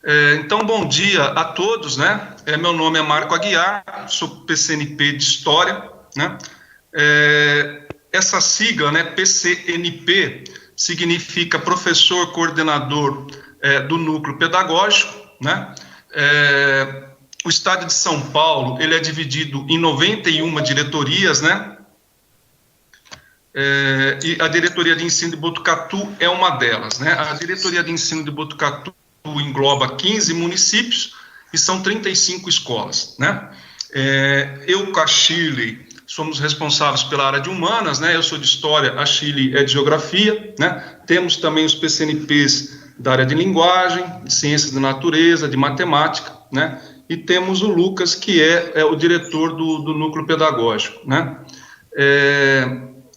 Então, bom dia a todos, né? Meu nome é Marco Aguiar, sou PCNP de História, né? Essa sigla, né, PCNP, significa Professor Coordenador do Núcleo Pedagógico, né? O Estado de São Paulo, ele é dividido em 91 diretorias, né? E a Diretoria de Ensino de Botucatu é uma delas, né? A Diretoria de Ensino de Botucatu engloba 15 municípios e são 35 escolas, né? Eu com a Shirley somos responsáveis pela área de humanas, né? Eu sou de História, a Shirley é de Geografia, né? Temos também os PCNPs da área de Linguagem, de Ciências da Natureza, de Matemática, né? E temos o Lucas, que é o diretor do Núcleo Pedagógico, né?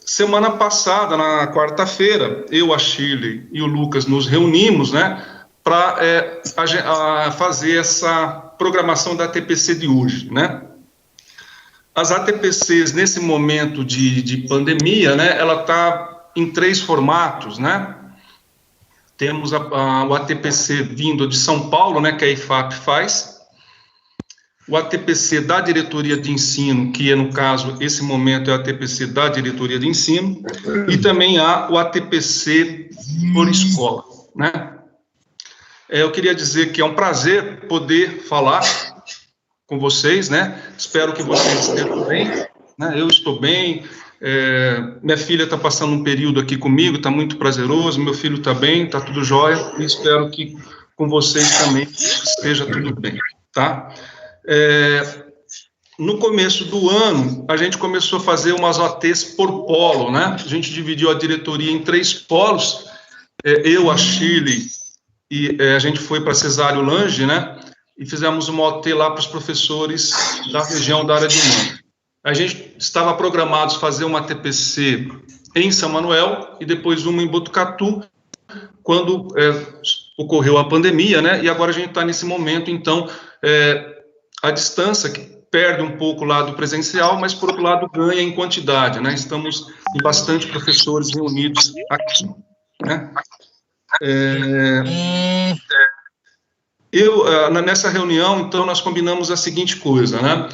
Semana passada, na quarta-feira, eu, a Shirley e o Lucas nos reunimos, né, para fazer essa programação da ATPC de hoje, né? As ATPCs, nesse momento de pandemia, né, ela está em 3 formatos, né? Temos o ATPC vindo de São Paulo, né, que a IFAP faz, o ATPC da Diretoria de Ensino, que é, no caso, esse momento é o ATPC da Diretoria de Ensino, e também há o ATPC por escola, né? Eu queria dizer que é um prazer poder falar com vocês, né? Espero que vocês estejam bem, né? Eu estou bem, minha filha está passando um período aqui comigo, está muito prazeroso, meu filho está bem, está tudo jóia, e espero que com vocês também esteja tudo bem, tá? No começo do ano, a gente começou a fazer umas OTs por polo, né? A gente dividiu a diretoria em 3 polos, eu, a Shirley, e a gente foi para Cesário Lange, né? E fizemos uma OT lá para os professores da região da área de humanas. A gente estava programados fazer uma TPC em São Manuel e depois uma em Botucatu, quando ocorreu a pandemia, né? E agora a gente está nesse momento, então, a distância que perde um pouco o lado presencial, mas, por outro lado, ganha em quantidade, né? Estamos em bastante professores reunidos aqui, né? Nessa reunião, então, nós combinamos a seguinte coisa, né?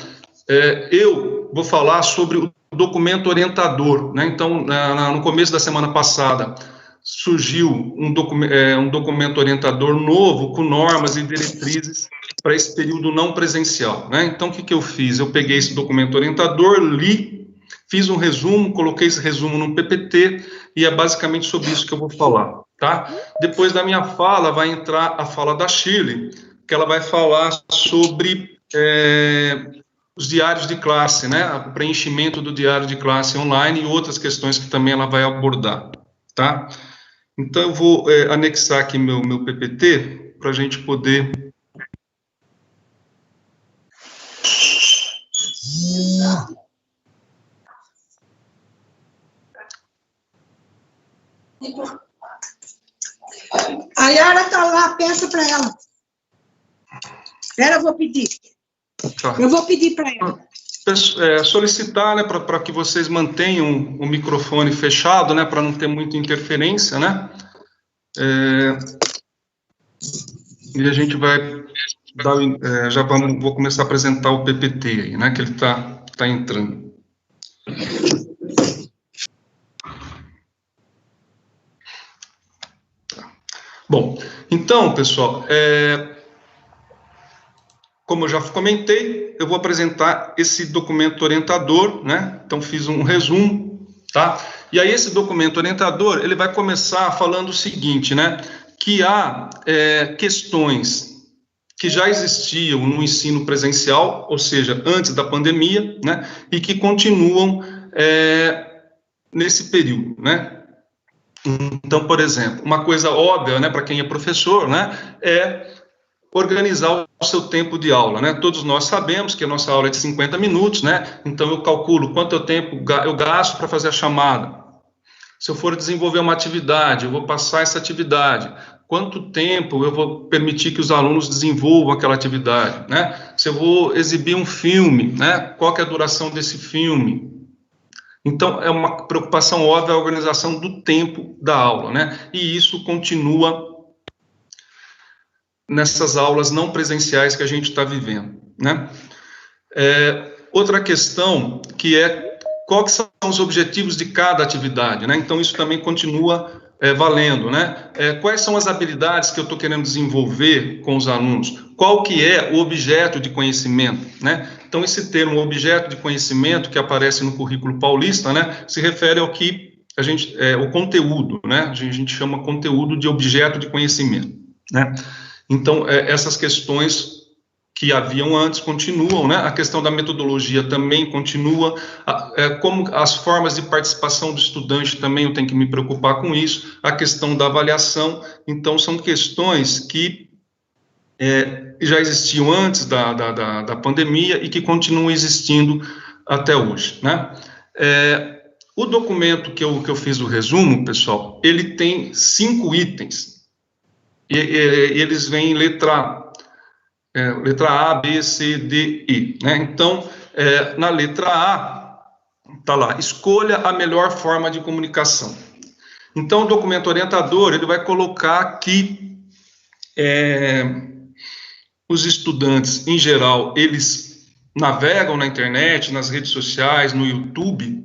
Eu vou falar sobre o documento orientador, né? Então, no começo da semana passada, surgiu um documento orientador novo, com normas e diretrizes para esse período não presencial, né? Então, o que eu fiz? Eu peguei esse documento orientador, li, fiz um resumo, coloquei esse resumo no PPT, e é basicamente sobre isso que eu vou falar, tá? Depois da minha fala, vai entrar a fala da Shirley, que ela vai falar sobre os diários de classe, né? O preenchimento do diário de classe online e outras questões que também ela vai abordar, tá? Então, eu vou anexar aqui meu PPT para a gente poder... A Yara está lá, peça para ela. Espera, eu vou pedir. Tá. Eu vou pedir para ela. Solicitar, né, para que vocês mantenham o microfone fechado, né, para não ter muita interferência, né? E a gente vai dar, vou começar a apresentar o PPT aí, né, que ele tá entrando. Tá. Bom, então, pessoal, como eu já comentei, eu vou apresentar esse documento orientador, né? Então, fiz um resumo, tá? E aí, esse documento orientador, ele vai começar falando o seguinte, né? Que há questões que já existiam no ensino presencial, ou seja, antes da pandemia, né? E que continuam nesse período, né? Então, por exemplo, uma coisa óbvia, né, para quem é professor, né, é organizar o seu tempo de aula, né? Todos nós sabemos que a nossa aula é de 50 minutos, né? Então, eu calculo quanto tempo eu gasto para fazer a chamada. Se eu for desenvolver uma atividade, eu vou passar essa atividade. Quanto tempo eu vou permitir que os alunos desenvolvam aquela atividade, né? Se eu vou exibir um filme, né? Qual que é a duração desse filme? Então, é uma preocupação óbvia a organização do tempo da aula, né? E isso continua nessas aulas não presenciais que a gente está vivendo, né? Outra questão que quais são os objetivos de cada atividade, né? Então, isso também continua valendo, né? Quais são as habilidades que eu estou querendo desenvolver com os alunos? Qual que é o objeto de conhecimento, né? Então, esse termo objeto de conhecimento que aparece no currículo paulista, né, se refere ao que o conteúdo, né? A gente chama conteúdo de objeto de conhecimento, né? Então, essas questões que haviam antes continuam, né? A questão da metodologia também continua, como as formas de participação do estudante também eu tenho que me preocupar com isso, a questão da avaliação. Então, são questões que já existiam antes da pandemia e que continuam existindo até hoje, né? O documento que eu fiz o resumo, pessoal, ele tem 5 itens, e eles vêm em letra A, B, C, D, E, né? Então, na letra A, está lá, escolha a melhor forma de comunicação. Então, o documento orientador, ele vai colocar que os estudantes, em geral, eles navegam na internet, nas redes sociais, no YouTube,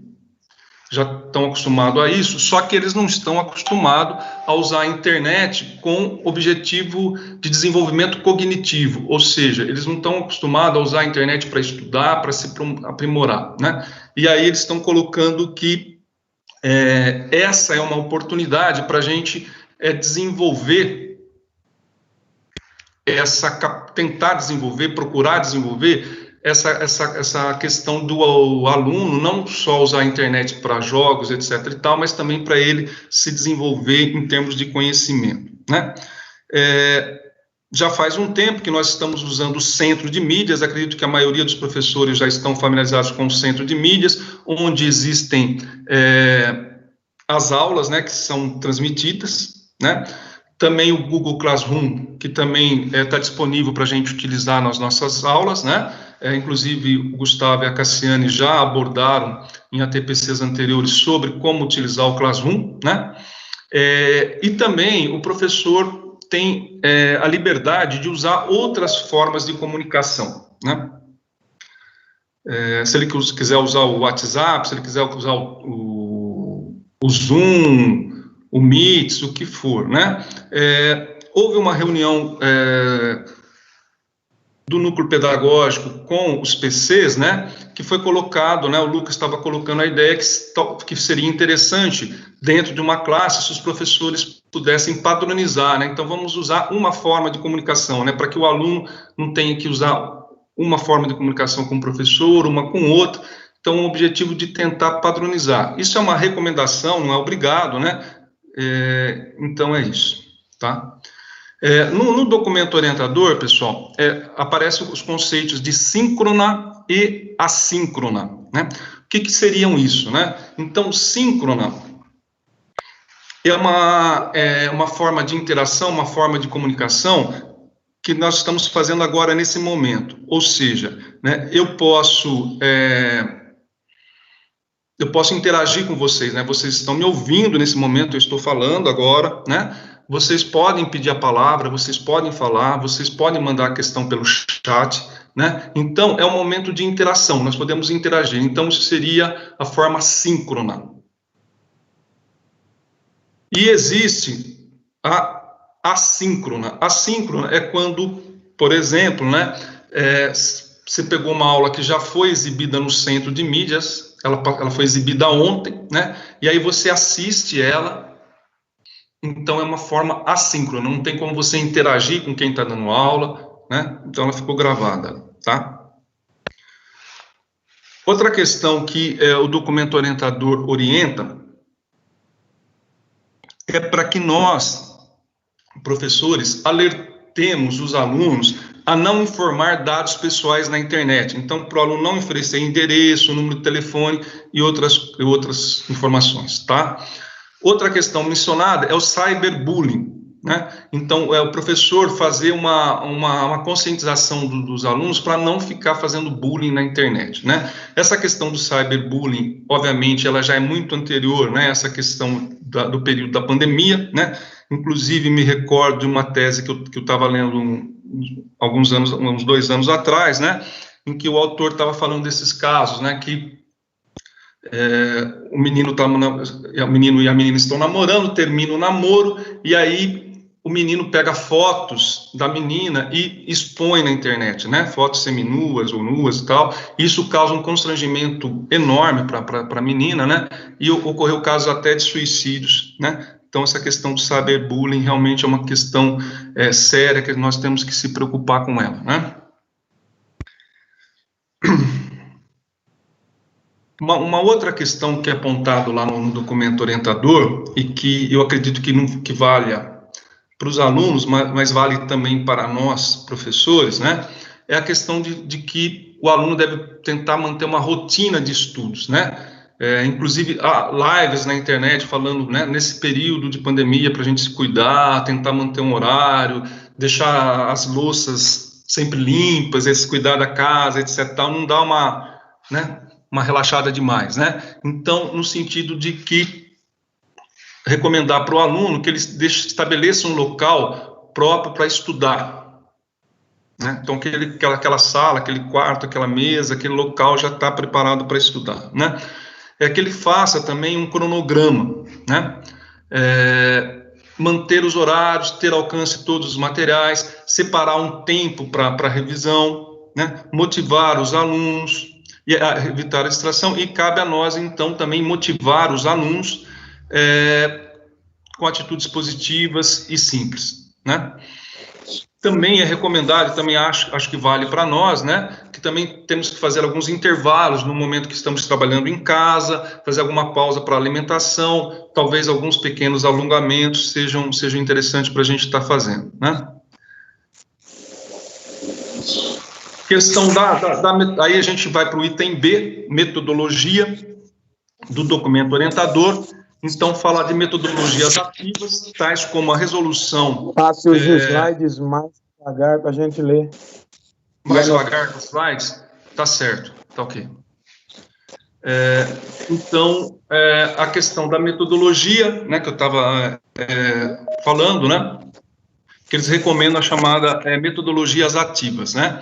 já estão acostumados a isso, só que eles não estão acostumados a usar a internet com objetivo de desenvolvimento cognitivo, ou seja, eles não estão acostumados a usar a internet para estudar, para se aprimorar, né? E aí eles estão colocando que essa é uma oportunidade para a gente desenvolver tentar desenvolver, procurar desenvolver essa questão do aluno não só usar a internet para jogos, etc. e tal, mas também para ele se desenvolver em termos de conhecimento, né? Já faz um tempo que nós estamos usando o centro de mídias, acredito que a maioria dos professores já estão familiarizados com o centro de mídias, onde existem as aulas, né, que são transmitidas, né? Também o Google Classroom, que também está disponível para a gente utilizar nas nossas aulas, né? Inclusive, o Gustavo e a Cassiane já abordaram em ATPCs anteriores sobre como utilizar o Classroom, né? E também o professor tem a liberdade de usar outras formas de comunicação, né? Se ele quiser usar o WhatsApp, se ele quiser usar o Zoom, o Meet, o que for, né? Houve uma reunião do núcleo pedagógico com os PCs, né, que foi colocado, né, o Lucas estava colocando a ideia que seria interessante, dentro de uma classe, se os professores pudessem padronizar, né, então vamos usar uma forma de comunicação, né, para que o aluno não tenha que usar uma forma de comunicação com o professor, uma com outro, então o objetivo de tentar padronizar. Isso é uma recomendação, não é obrigado, né, então é isso, tá? No documento orientador, pessoal, aparecem os conceitos de síncrona e assíncrona, né? O que seriam isso, né? Então, síncrona é uma forma de interação, uma forma de comunicação que nós estamos fazendo agora nesse momento. Ou seja, né, eu posso interagir com vocês, né? Vocês estão me ouvindo nesse momento, eu estou falando agora, né? Vocês podem pedir a palavra, vocês podem falar, vocês podem mandar a questão pelo chat, né? Então, é um momento de interação, nós podemos interagir. Então, isso seria a forma síncrona. E existe a assíncrona. Assíncrona é quando, por exemplo, né, você pegou uma aula que já foi exibida no centro de mídias, ela foi exibida ontem, né? E aí você assiste ela. Então, é uma forma assíncrona, não tem como você interagir com quem está dando aula, né? Então, ela ficou gravada, tá? Outra questão que o documento orientador orienta é para que nós, professores, alertemos os alunos a não informar dados pessoais na internet. Então, para o aluno não oferecer endereço, número de telefone e outras informações, tá? Outra questão mencionada é o cyberbullying, né? Então, é o professor fazer uma conscientização dos alunos para não ficar fazendo bullying na internet, né? Essa questão do cyberbullying, obviamente, ela já é muito anterior, né? Essa questão do período da pandemia, né? inclusive me recordo de uma tese que eu estava lendo alguns anos, uns 2 anos atrás, né, em que o autor estava falando desses casos, né, que o menino e a menina estão namorando, termina o namoro, e aí o menino pega fotos da menina e expõe na internet, né, fotos seminuas ou nuas e tal. Isso causa um constrangimento enorme para a menina, né, e ocorreu casos até de suicídios, né. Então, essa questão do cyberbullying realmente é uma questão séria, que nós temos que se preocupar com ela, né. Uma outra questão que é apontado lá no documento orientador, e que eu acredito que valha para os alunos, mas vale também para nós, professores, né, é a questão de que o aluno deve tentar manter uma rotina de estudos, né, inclusive lives na internet falando, né, nesse período de pandemia para a gente se cuidar, tentar manter um horário, deixar as louças sempre limpas, esse cuidar da casa, etc. Tal, não dá uma relaxada demais, né? Então, no sentido de que recomendar para o aluno que ele estabeleça um local próprio para estudar, né? Então, aquela sala, aquele quarto, aquela mesa, aquele local já está preparado para estudar, né? Que ele faça também um cronograma, né? Manter os horários, ter alcance de todos os materiais, separar um tempo para revisão, né? Motivar os alunos, e evitar a distração, e cabe a nós, então, também motivar os alunos com atitudes positivas e simples, né? Também é recomendado, também acho que vale para nós, né, que também temos que fazer alguns intervalos no momento que estamos trabalhando em casa, fazer alguma pausa para alimentação, talvez alguns pequenos alongamentos sejam interessantes para a gente estar fazendo, né? Questão aí a gente vai para o item B, metodologia do documento orientador. Então, falar de metodologias ativas, tais como a resolução... Passe os slides mais devagar para a gente ler. Mais devagar os slides? Tá certo, tá ok. Então, a questão da metodologia, né, que eu estava falando, né, que eles recomendam a chamada metodologias ativas, né.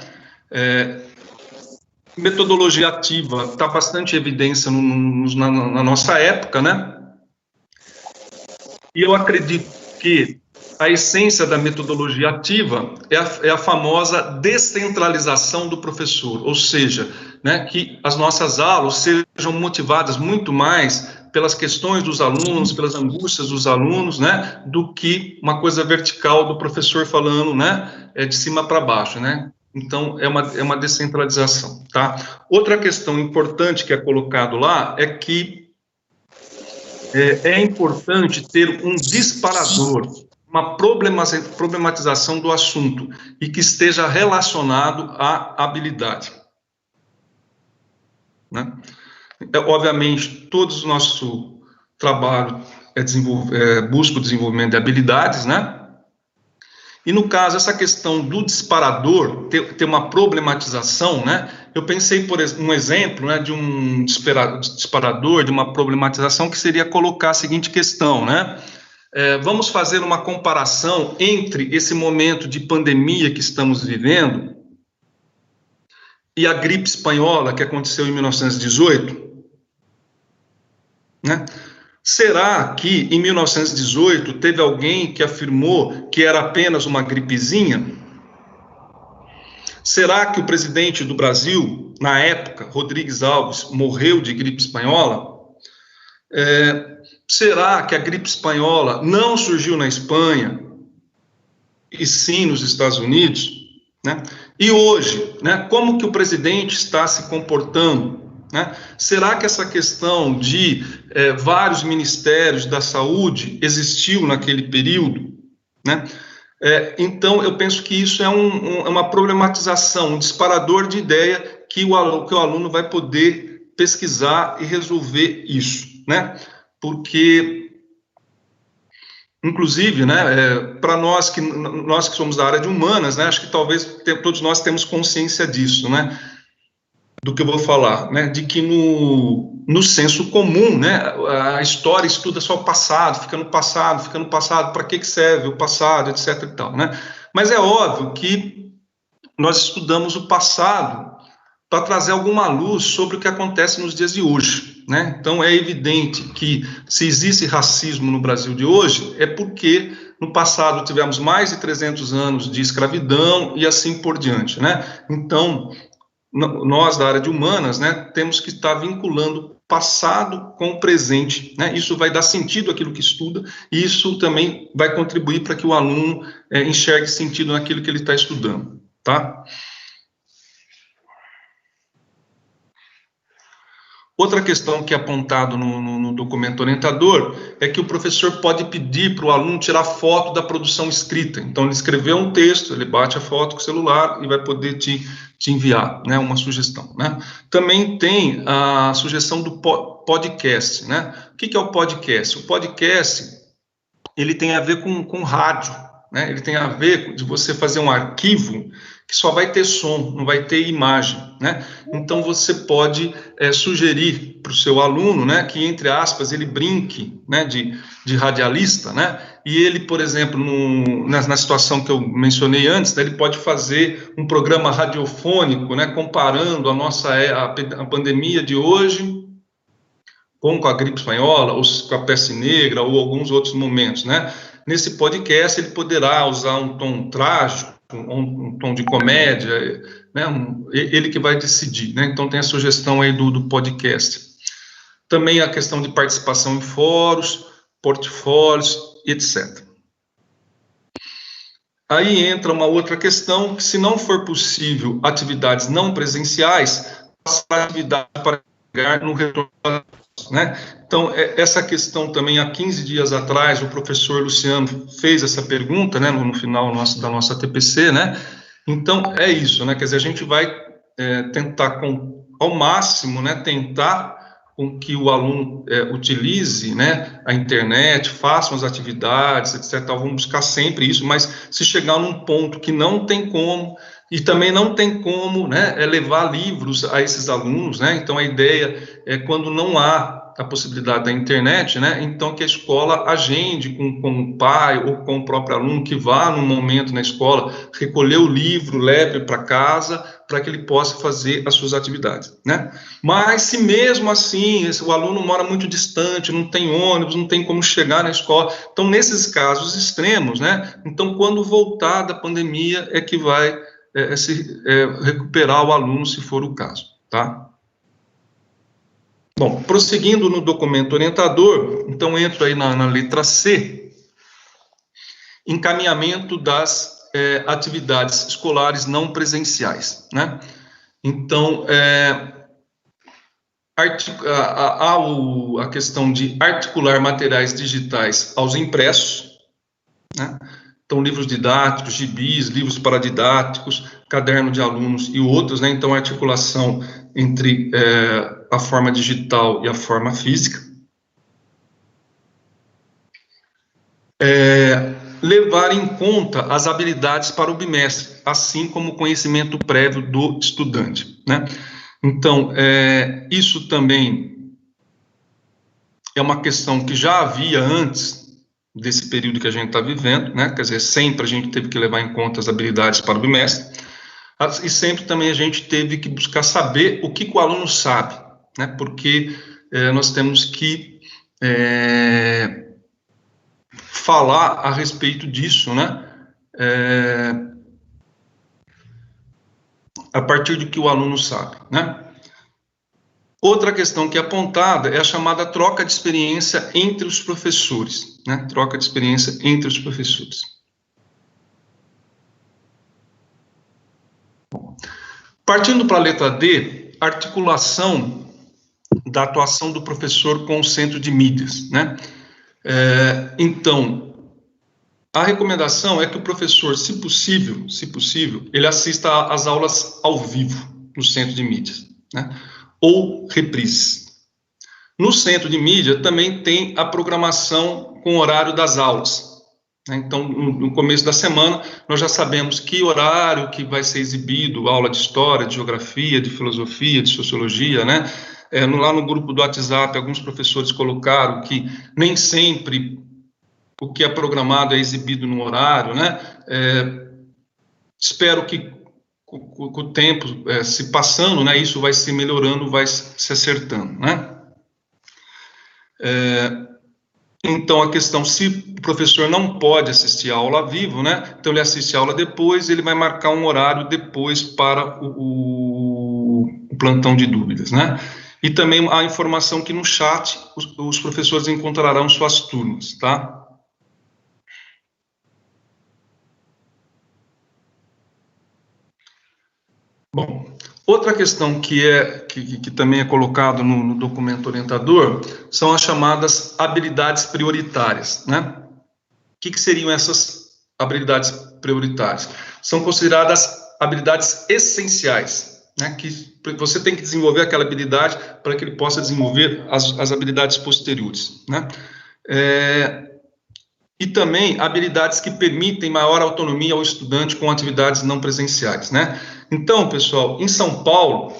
Metodologia ativa está bastante em evidência na nossa época, né. E eu acredito que a essência da metodologia ativa é a famosa descentralização do professor, ou seja, né, que as nossas aulas sejam motivadas muito mais pelas questões dos alunos, pelas angústias dos alunos, né, do que uma coisa vertical do professor falando, né, de cima para baixo, né. Então, é uma descentralização, tá? Outra questão importante que é colocado lá é que é importante ter um disparador, uma problematização do assunto e que esteja relacionado à habilidade, né? Obviamente, todo o nosso trabalho busca o desenvolvimento de habilidades, né? E, no caso, essa questão do disparador, ter uma problematização, né? Eu pensei, por um exemplo, né, de um disparador, de uma problematização, que seria colocar a seguinte questão, né? Vamos fazer uma comparação entre esse momento de pandemia que estamos vivendo e a gripe espanhola, que aconteceu em 1918, né? Será que, em 1918, teve alguém que afirmou que era apenas uma gripezinha? Será que o presidente do Brasil, na época, Rodrigues Alves, morreu de gripe espanhola? Será que a gripe espanhola não surgiu na Espanha, e sim nos Estados Unidos, né? E hoje, né, como que o presidente está se comportando? Né? Será que essa questão de vários ministérios da saúde existiu naquele período? Né? Então, eu penso que isso é uma problematização, um disparador de ideia que o aluno vai poder pesquisar e resolver isso, né? Porque, inclusive, né, para nós que somos da área de humanas, né, acho que talvez todos nós temos consciência disso, né? do que eu vou falar, né, de que no senso comum, né, a história estuda só o passado, fica no passado, para que serve o passado, etc. e tal, né? Mas é óbvio que nós estudamos o passado para trazer alguma luz sobre o que acontece nos dias de hoje, né? Então é evidente que se existe racismo no Brasil de hoje, é porque no passado tivemos mais de 300 anos de escravidão e assim por diante, né? Então, nós da área de humanas, né, temos que estar vinculando o passado com o presente, né? Isso vai dar sentido àquilo que estuda, e isso também vai contribuir para que o aluno enxergue sentido naquilo que ele está estudando, tá? Outra questão que é apontado no documento orientador é que o professor pode pedir para o aluno tirar foto da produção escrita. Então, ele escreveu um texto, ele bate a foto com o celular e vai poder te enviar, né, uma sugestão, né? Também tem a sugestão do podcast, né? O que é o podcast? O podcast, ele tem a ver com rádio, né? Ele tem a ver de você fazer um arquivo que só vai ter som, não vai ter imagem, né? Então, você pode sugerir para o seu aluno, né, que, entre aspas, ele brinque, né, de radialista, né? E ele, por exemplo, na situação que eu mencionei antes, né, ele pode fazer um programa radiofônico, né, comparando a pandemia de hoje com a gripe espanhola, ou com a peste negra, ou alguns outros momentos, né? Nesse podcast, ele poderá usar um tom trágico, um tom de comédia, né? Ele que vai decidir, né? Então, tem a sugestão aí do podcast. Também a questão de participação em fóruns, portfólios, etc. Aí entra uma outra questão, que se não for possível atividades não presenciais, passar atividade para pegar no retorno, né? Então, essa questão também, há 15 dias atrás, o professor Luciano fez essa pergunta, né, no final da nossa TPC, né? Então, é isso, né? Quer dizer, a gente vai tentar, ao máximo, né, tentar com que o aluno utilize, né, a internet, faça as atividades, etc. Vamos buscar sempre isso, mas se chegar num ponto que não tem como, e também não tem como, né, levar livros a esses alunos, né? Então, a ideia é, quando não há a possibilidade da internet, né, então que a escola agende com o pai ou com o próprio aluno que vá num momento na escola, recolher o livro, leve para casa, para que ele possa fazer as suas atividades, né? Mas se mesmo assim o aluno mora muito distante, não tem ônibus, não tem como chegar na escola, então nesses casos extremos, né, então quando voltar da pandemia é que vai recuperar o aluno, se for o caso, tá? Bom, prosseguindo no documento orientador, então entro aí na letra C, encaminhamento das atividades escolares não presenciais, né? Então, há a questão de articular materiais digitais aos impressos, né? Então, livros didáticos, gibis, livros paradidáticos, caderno de alunos e outros, né? Então, a articulação entre a forma digital e a forma física. Levar em conta as habilidades para o bimestre, assim como o conhecimento prévio do estudante, né? Então, isso também é uma questão que já havia antes desse período que a gente está vivendo, né? Quer dizer, sempre a gente teve que levar em conta as habilidades para o bimestre, e sempre também a gente teve que buscar saber o que o aluno sabe, né? Porque nós temos que falar a respeito disso, né? A partir do que o aluno sabe, né? Outra questão que é apontada é a chamada troca de experiência entre os professores, né? Troca de experiência entre os professores. Partindo para a letra D, articulação da atuação do professor com o centro de mídias, né? Então, a recomendação é que o professor, se possível, ele assista às aulas ao vivo no centro de mídias, né? Ou reprises. No centro de mídia também tem a programação com o horário das aulas, Então, no começo da semana, nós já sabemos que horário que vai ser exibido, aula de história, de geografia, de filosofia, de sociologia, né? Lá no grupo do WhatsApp, alguns professores colocaram que nem sempre o que é programado é exibido no horário, né? Espero que com o tempo se passando, né, isso vai se melhorando, vai se acertando, né? Então, a questão, se o professor não pode assistir a aula ao vivo, né, então ele assiste a aula depois, ele vai marcar um horário depois para o plantão de dúvidas, né? E também a informação que no chat os professores encontrarão suas turmas, tá? Bom, outra questão que também é colocado no documento orientador são as chamadas habilidades prioritárias, né? O que seriam essas habilidades prioritárias? São consideradas habilidades essenciais, né? Que você tem que desenvolver aquela habilidade para que ele possa desenvolver as habilidades posteriores, né? E também habilidades que permitem maior autonomia ao estudante com atividades não presenciais, né? Então, pessoal, em São Paulo,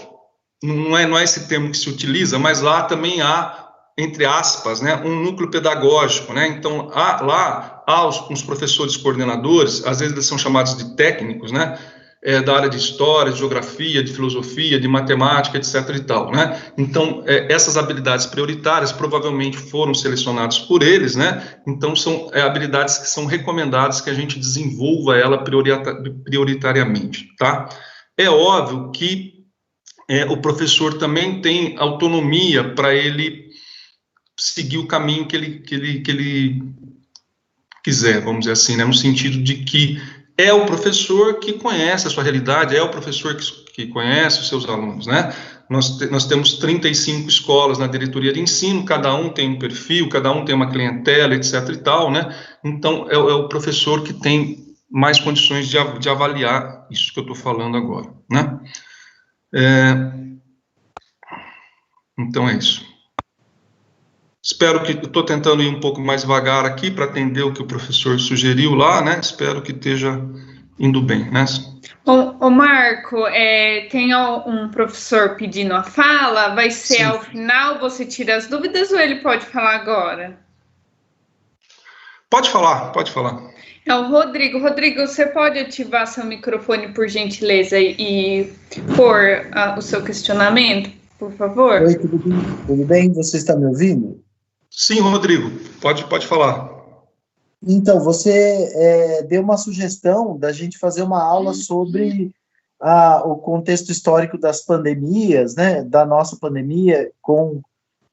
não é esse termo que se utiliza, mas lá também há, entre aspas, né, um núcleo pedagógico, né? Então, lá há os professores coordenadores, às vezes eles são chamados de técnicos, né? Da área de história, de geografia, de filosofia, de matemática, etc. e tal, né? Então, essas habilidades prioritárias provavelmente foram selecionadas por eles, né? Então, são habilidades que são recomendadas que a gente desenvolva ela prioritariamente, tá? É óbvio que o professor também tem autonomia para ele seguir o caminho que ele quiser, vamos dizer assim, né? No sentido de que é o professor que conhece a sua realidade, é o professor que conhece os seus alunos, né? Nós temos 35 escolas na diretoria de ensino, cada um tem um perfil, cada um tem uma clientela, etc. e tal, né? Então, é o professor que tem mais condições de avaliar isso que eu estou falando agora, né? Então, é isso. Espero que, estou tentando ir um pouco mais devagar aqui para atender o que o professor sugeriu lá, né? Espero que esteja indo bem, né? Ô Marco, tem um professor pedindo a fala, vai ser Sim. Ao final, você tira as dúvidas ou ele pode falar agora? Pode falar, pode falar. É o Rodrigo. Rodrigo, você pode ativar seu microfone, por gentileza, e pôr o seu questionamento, por favor? Oi, tudo bem? Você está me ouvindo? Sim, Rodrigo, pode falar. Então, você deu uma sugestão da gente fazer uma aula sobre o contexto histórico das pandemias, né, da nossa pandemia, com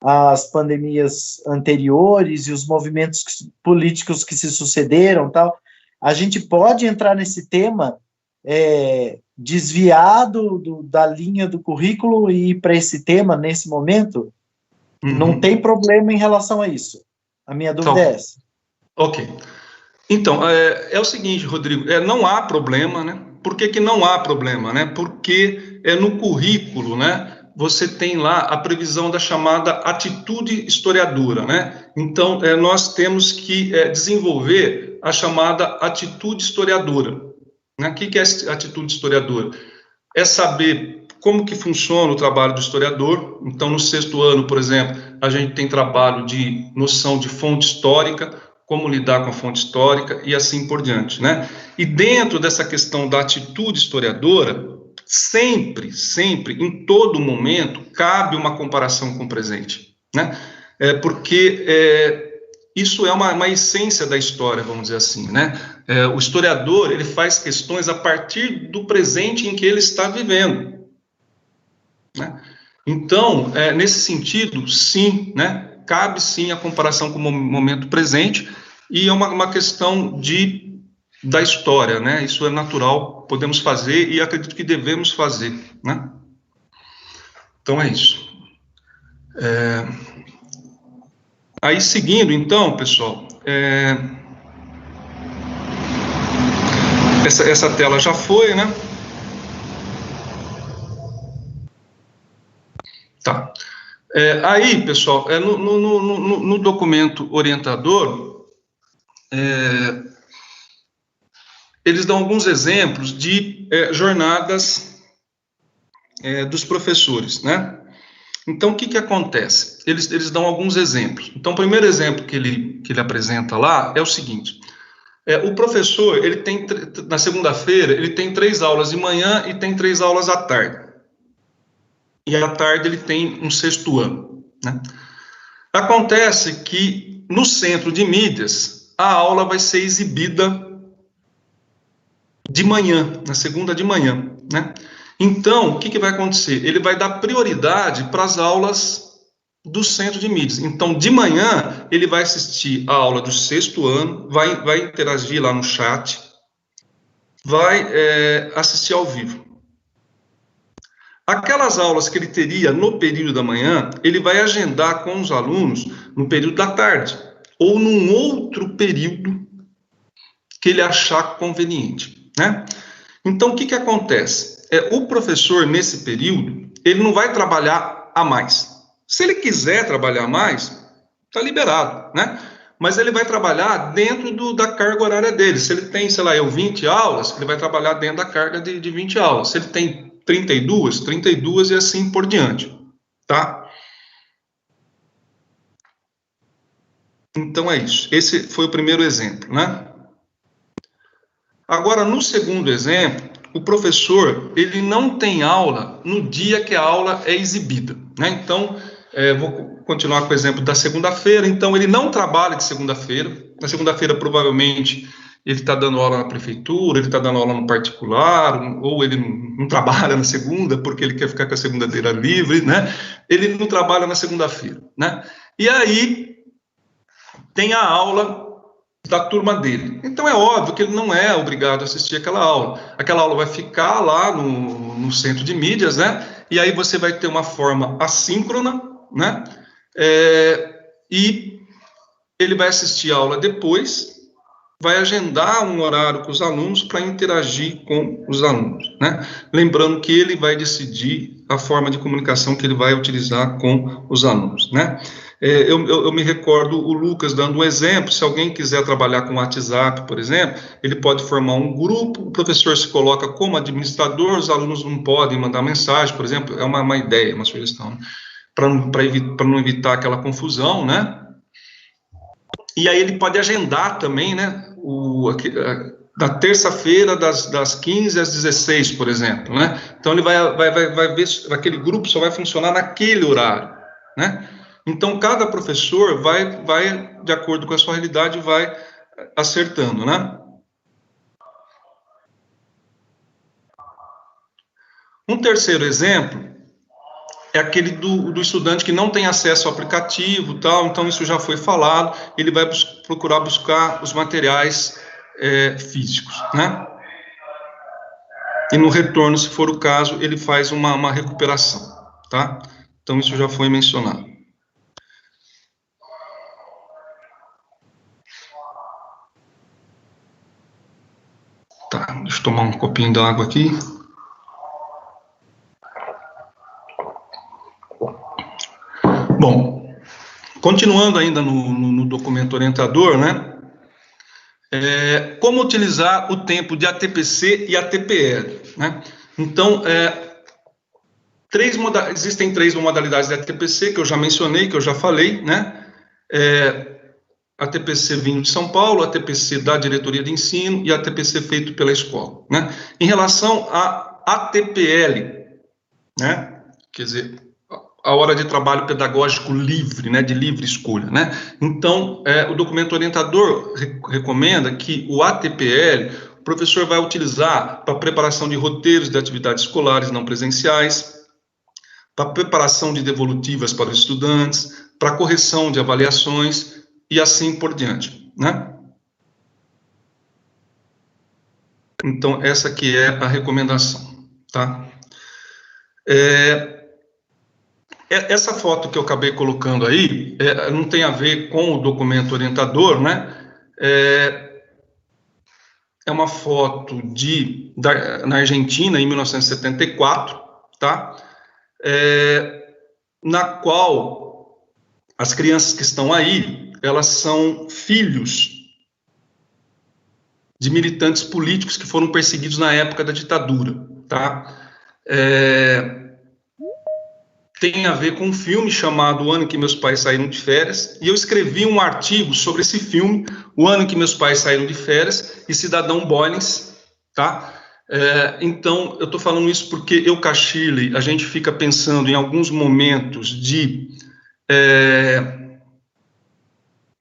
as pandemias anteriores e os movimentos políticos que se sucederam, tal. A gente pode entrar nesse tema desviado da linha do currículo e ir para esse tema nesse momento? Não tem problema em relação a isso. A minha dúvida é essa. Ok. Então, é o seguinte, Rodrigo, não há problema, né? Por que não há problema, né? Porque no currículo, né, você tem lá a previsão da chamada atitude historiadora, né? Então, nós temos que desenvolver a chamada atitude historiadora. Né? O que é atitude historiadora? É saber como que funciona o trabalho do historiador. Então, no 6º ano, por exemplo, a gente tem trabalho de noção de fonte histórica, como lidar com a fonte histórica e assim por diante, né? E dentro dessa questão da atitude historiadora, sempre, em todo momento, cabe uma comparação com o presente, né? Porque isso é uma essência da história, vamos dizer assim, né? O historiador, ele faz questões a partir do presente em que ele está vivendo, né? Então, nesse sentido, sim, né? Cabe sim a comparação com o momento presente e é uma questão da história, né? Isso é natural, podemos fazer e acredito que devemos fazer, né? Então, é isso. Aí, seguindo, então, pessoal, essa tela já foi, né? Tá. Aí, pessoal, no documento orientador, eles dão alguns exemplos de jornadas dos professores, né? Então, o que acontece? Eles dão alguns exemplos. Então, o primeiro exemplo que ele apresenta lá é o seguinte: o professor, ele tem, na segunda-feira, ele tem 3 aulas de manhã e tem 3 aulas à tarde. E à tarde ele tem um 6º ano, né? Acontece que, no centro de mídias, a aula vai ser exibida de manhã, na segunda de manhã, né? Então, o que vai acontecer? Ele vai dar prioridade para as aulas do centro de mídias. Então, de manhã, ele vai assistir a aula do 6º ano, vai interagir lá no chat, vai assistir ao vivo. Aquelas aulas que ele teria no período da manhã, ele vai agendar com os alunos no período da tarde, ou num outro período que ele achar conveniente, né? Então, o que acontece? O professor, nesse período, ele não vai trabalhar a mais. Se ele quiser trabalhar mais, está liberado, né? Mas ele vai trabalhar dentro da carga horária dele. Se ele tem, sei lá, 20 aulas, ele vai trabalhar dentro da carga de 20 aulas. Se ele tem 32 e assim por diante, tá? Então é isso. Esse foi o primeiro exemplo, né? Agora, no segundo exemplo, o professor, ele não tem aula no dia que a aula é exibida, né? Então, vou continuar com o exemplo da segunda-feira. Então, ele não trabalha de segunda-feira. Na segunda-feira, provavelmente, ele está dando aula na prefeitura, ele está dando aula no particular, ou ele não trabalha na segunda, porque ele quer ficar com a segunda-feira livre, né? Ele não trabalha na segunda-feira, né? E aí, tem a aula da turma dele. Então, é óbvio que ele não é obrigado a assistir aquela aula. Aquela aula vai ficar lá no centro de mídias, né? E aí você vai ter uma forma assíncrona, né? E ele vai assistir a aula depois, vai agendar um horário com os alunos para interagir com os alunos, né? Lembrando que ele vai decidir a forma de comunicação que ele vai utilizar com os alunos, né? Eu me recordo o Lucas dando um exemplo. Se alguém quiser trabalhar com WhatsApp, por exemplo, ele pode formar um grupo, o professor se coloca como administrador, os alunos não podem mandar mensagem, por exemplo. É uma ideia, uma sugestão, né? Para não evitar aquela confusão, né? E aí ele pode agendar também, né? Da terça-feira, das 15 às 16, por exemplo, né? Então ele vai ver se aquele grupo só vai funcionar naquele horário, né? Então, cada professor vai, de acordo com a sua realidade, vai acertando, né? Um terceiro exemplo é aquele do estudante que não tem acesso ao aplicativo, tal. Então, isso já foi falado, ele vai procurar buscar os materiais físicos, né? E no retorno, se for o caso, ele faz uma recuperação, tá? Então, isso já foi mencionado. Tá, deixa eu tomar um copinho d'água aqui. Bom, continuando ainda no documento orientador, né? Como utilizar o tempo de ATPC e ATPL, né? Então, existem 3 modalidades de ATPC que eu já mencionei, que eu já falei, né? ATPC vindo de São Paulo, ATPC da diretoria de ensino e ATPC feito pela escola, né? Em relação a ATPL, né? Quer dizer, a hora de trabalho pedagógico livre, né? De livre escolha, né? Então, o documento orientador recomenda que o ATPL, o professor vai utilizar para preparação de roteiros de atividades escolares não presenciais, para preparação de devolutivas para os estudantes, para correção de avaliações, e assim por diante, né? Então, essa aqui é a recomendação, tá? Essa foto que eu acabei colocando aí, não tem a ver com o documento orientador, né? É uma foto na Argentina, em 1974, tá? Na qual as crianças que estão aí, elas são filhos de militantes políticos que foram perseguidos na época da ditadura, tá? Tem a ver com um filme chamado O Ano em que Meus Pais Saíram de Férias, e eu escrevi um artigo sobre esse filme, O Ano em que Meus Pais Saíram de Férias, e Cidadão Bollins, tá? Então, eu estou falando isso porque eu, Cachille, a gente fica pensando em alguns momentos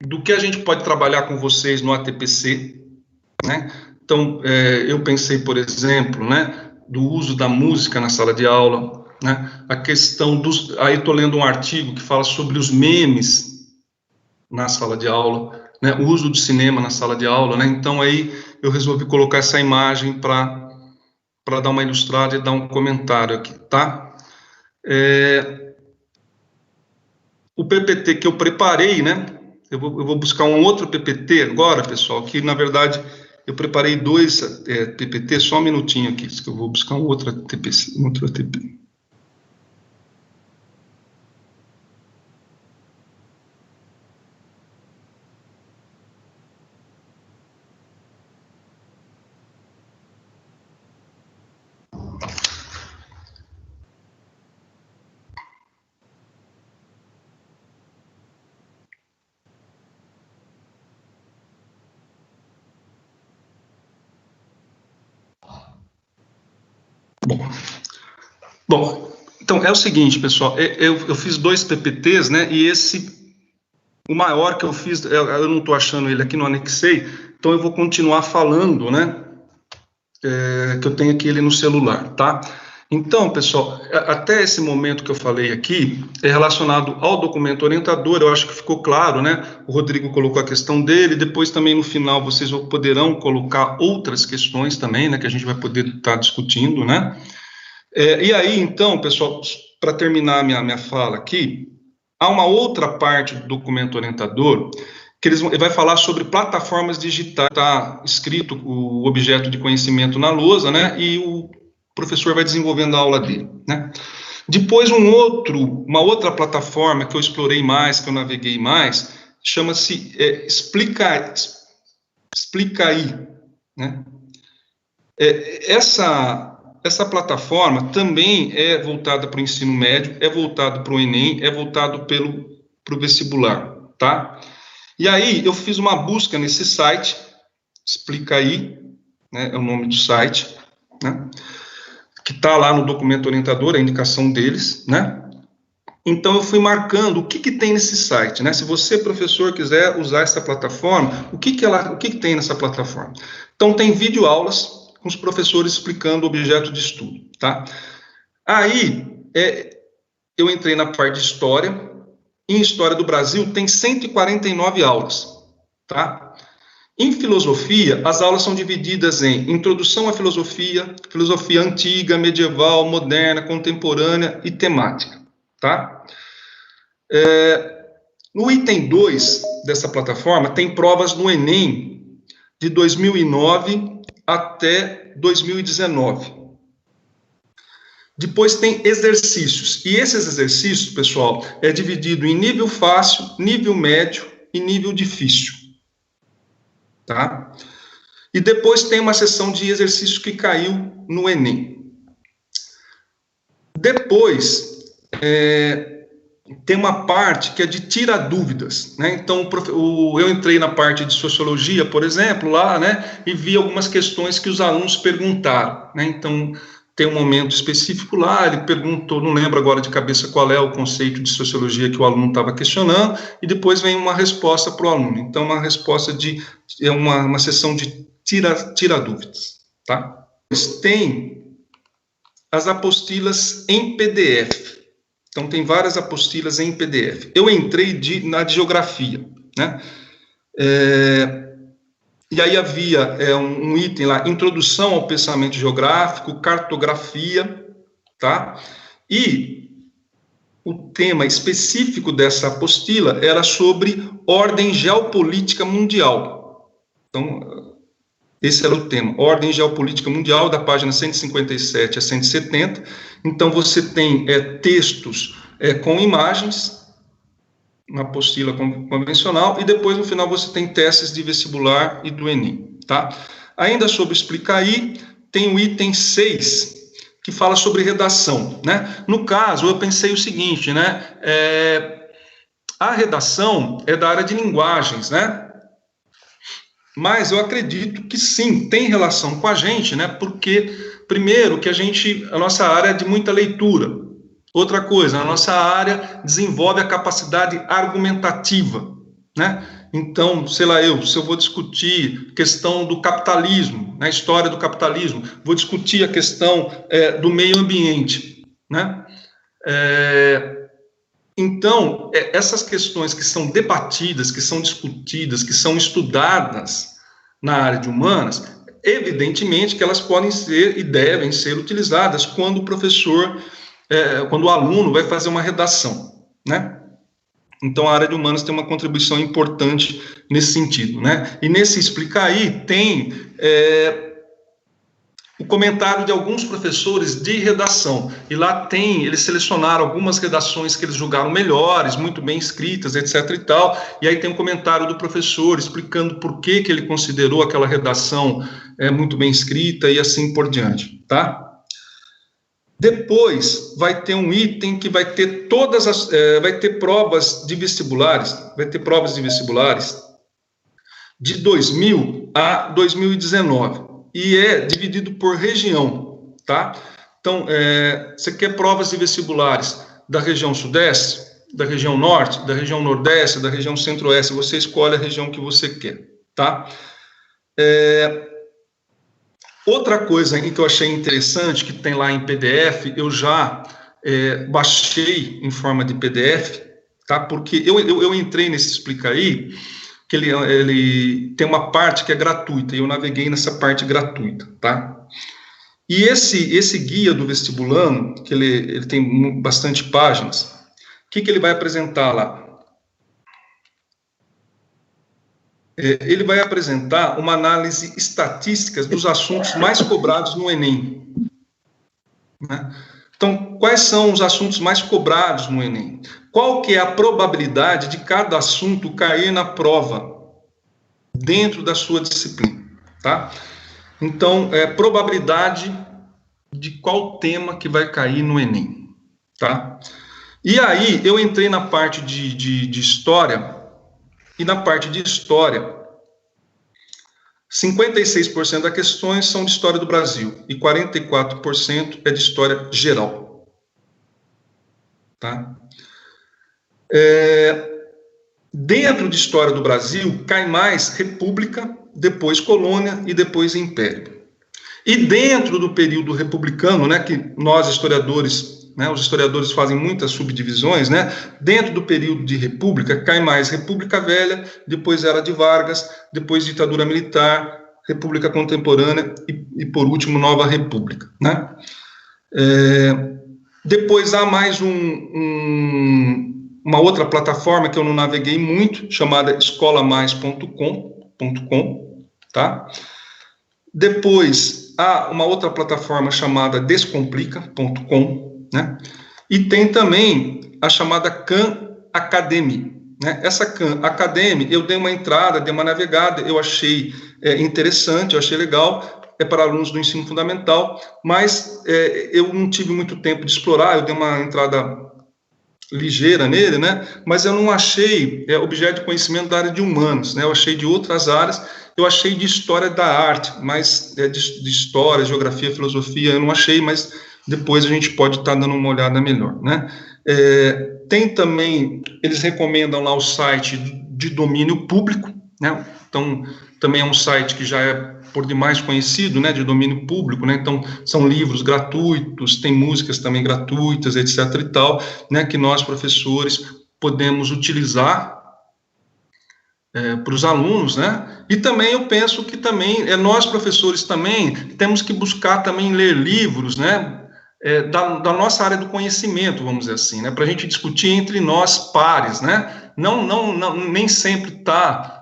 do que a gente pode trabalhar com vocês no ATPC, né? Então, eu pensei, por exemplo, né, do uso da música na sala de aula, né, a questão dos... Aí estou lendo um artigo que fala sobre os memes na sala de aula, né, o uso do cinema na sala de aula, né? Então, aí eu resolvi colocar essa imagem para dar uma ilustrada e dar um comentário aqui, tá? O PPT que eu preparei, né? Eu vou buscar um outro PPT agora, pessoal, que, na verdade, eu preparei 2 PPT, só um minutinho aqui, que eu vou buscar um outro ATP. Bom, então é o seguinte, pessoal, eu fiz 2 PPTs, né, e o maior que eu fiz, eu não estou achando ele aqui, não anexei, então eu vou continuar falando, né, que eu tenho aqui ele no celular, tá? Então, pessoal, até esse momento que eu falei aqui, é relacionado ao documento orientador, eu acho que ficou claro, né, o Rodrigo colocou a questão dele, depois também no final vocês poderão colocar outras questões também, né, que a gente vai poder estar discutindo, né. E aí, então, pessoal, para terminar minha fala aqui, há uma outra parte do documento orientador que ele vai falar sobre plataformas digitais. Está escrito o objeto de conhecimento na lousa, né, e o professor vai desenvolvendo a aula dele, né. Depois, uma outra plataforma que eu explorei mais, que eu naveguei mais, chama-se Explica Aí, né. Essa plataforma também é voltada para o ensino médio, é voltada para o Enem, é voltado para o vestibular, tá? E aí, eu fiz uma busca nesse site, Explica Aí, né, é o nome do site, né, que está lá no documento orientador, a indicação deles, né? Então, eu fui marcando o que tem nesse site, né? Se você, professor, quiser usar essa plataforma, o que tem nessa plataforma? Então, tem videoaulas com os professores explicando o objeto de estudo, tá? Aí, eu entrei na parte de História. Em História do Brasil, tem 149 aulas, tá? Em Filosofia, as aulas são divididas em Introdução à Filosofia, Filosofia Antiga, Medieval, Moderna, Contemporânea e Temática, tá? No item 2 dessa plataforma, tem provas no Enem de 2009 até 2019. Depois tem exercícios, e esses exercícios, pessoal, é dividido em nível fácil, nível médio e nível difícil, tá? E depois tem uma seção de exercício que caiu no Enem. Depois, tem uma parte que é de tira dúvidas, né? Então, eu entrei na parte de Sociologia, por exemplo, lá, né, e vi algumas questões que os alunos perguntaram, né? Então, tem um momento específico lá, ele perguntou, não lembro agora de cabeça qual é o conceito de sociologia que o aluno estava questionando, e depois vem uma resposta para o aluno. Então, uma resposta uma sessão de tira dúvidas, tá? Tem as apostilas em PDF. Então, tem várias apostilas em PDF. Eu entrei na de Geografia, né? E aí havia um item lá, Introdução ao Pensamento Geográfico, Cartografia, tá? E o tema específico dessa apostila era sobre ordem geopolítica mundial. Então, esse era o tema, ordem geopolítica mundial, da página 157 a 170. Então, você tem textos com imagens, uma apostila convencional, e depois, no final, você tem testes de vestibular e do Enem, tá? Ainda sobre Explica Aí, tem o item 6, que fala sobre redação, né? No caso, eu pensei o seguinte, né? A redação é da área de linguagens, né? Mas eu acredito que sim, tem relação com a gente, né? Porque, primeiro, que a nossa área é de muita leitura. Outra coisa, a nossa área desenvolve a capacidade argumentativa, né? Então, sei lá, se eu vou discutir questão do capitalismo, né, a história do capitalismo, vou discutir a questão do meio ambiente, né? Então, essas questões que são debatidas, que são discutidas, que são estudadas na área de humanas, evidentemente que elas podem ser e devem ser utilizadas quando o professor, quando o aluno vai fazer uma redação, né? Então, a área de humanas tem uma contribuição importante nesse sentido, né? E nesse Explica Aí tem o comentário de alguns professores de redação, e lá eles selecionaram algumas redações que eles julgaram melhores, muito bem escritas, etc. e tal, e aí tem um comentário do professor explicando por que ele considerou aquela redação muito bem escrita e assim por diante, tá? Depois vai ter um item que vai ter vai ter provas de vestibulares, de 2000 a 2019. E é dividido por região, tá? Então, você quer provas de vestibulares da região sudeste, da região norte, da região nordeste, da região centro-oeste, você escolhe a região que você quer, tá? Outra coisa que eu achei interessante, que tem lá em PDF, eu já baixei em forma de PDF, tá? Porque eu entrei nesse Explica Aí, que ele tem uma parte que é gratuita, e eu naveguei nessa parte gratuita, tá? E esse guia do vestibulando, que ele tem bastante páginas, o que ele vai apresentar lá? Ele vai apresentar uma análise estatística dos assuntos mais cobrados no Enem, né? Então, quais são os assuntos mais cobrados no Enem? Qual que é a probabilidade de cada assunto cair na prova dentro da sua disciplina, tá? Então, probabilidade de qual tema que vai cair no Enem, tá? E aí, eu entrei na parte de história, e na parte de história, 56% das questões são de história do Brasil, e 44% é de história geral, tá? Dentro de história do Brasil, cai mais república, depois colônia e depois império. E dentro do período republicano, né, que nós historiadores, né, os historiadores fazem muitas subdivisões, né, dentro do período de república, cai mais República Velha, depois Era de Vargas, depois ditadura militar, República Contemporânea e por último, Nova República, né? Depois há mais uma outra plataforma que eu não naveguei muito, chamada escolamais.com, tá? Depois há uma outra plataforma chamada descomplica.com, né? E tem também a chamada Khan Academy, né? Essa Khan Academy, eu dei uma entrada, dei uma navegada, eu achei interessante, eu achei legal, é para alunos do ensino fundamental, mas eu não tive muito tempo de explorar, eu dei uma entrada ligeira nele, né? Mas eu não achei objeto de conhecimento da área de humanos, né? Eu achei de outras áreas, eu achei de história da arte, mas de história, geografia, filosofia, eu não achei, mas depois a gente pode estar dando uma olhada melhor, né? Tem também, eles recomendam lá o site de domínio público, né? Então, também é um site que já é por demais conhecido, né, de domínio público, né? Então, são livros gratuitos, tem músicas também gratuitas, etc. e tal, né, que nós, professores, podemos utilizar para os alunos, né? E também eu penso que também, nós, professores, também temos que buscar também ler livros, né, da nossa área do conhecimento, vamos dizer assim, né, para a gente discutir entre nós pares, né? Não, nem sempre está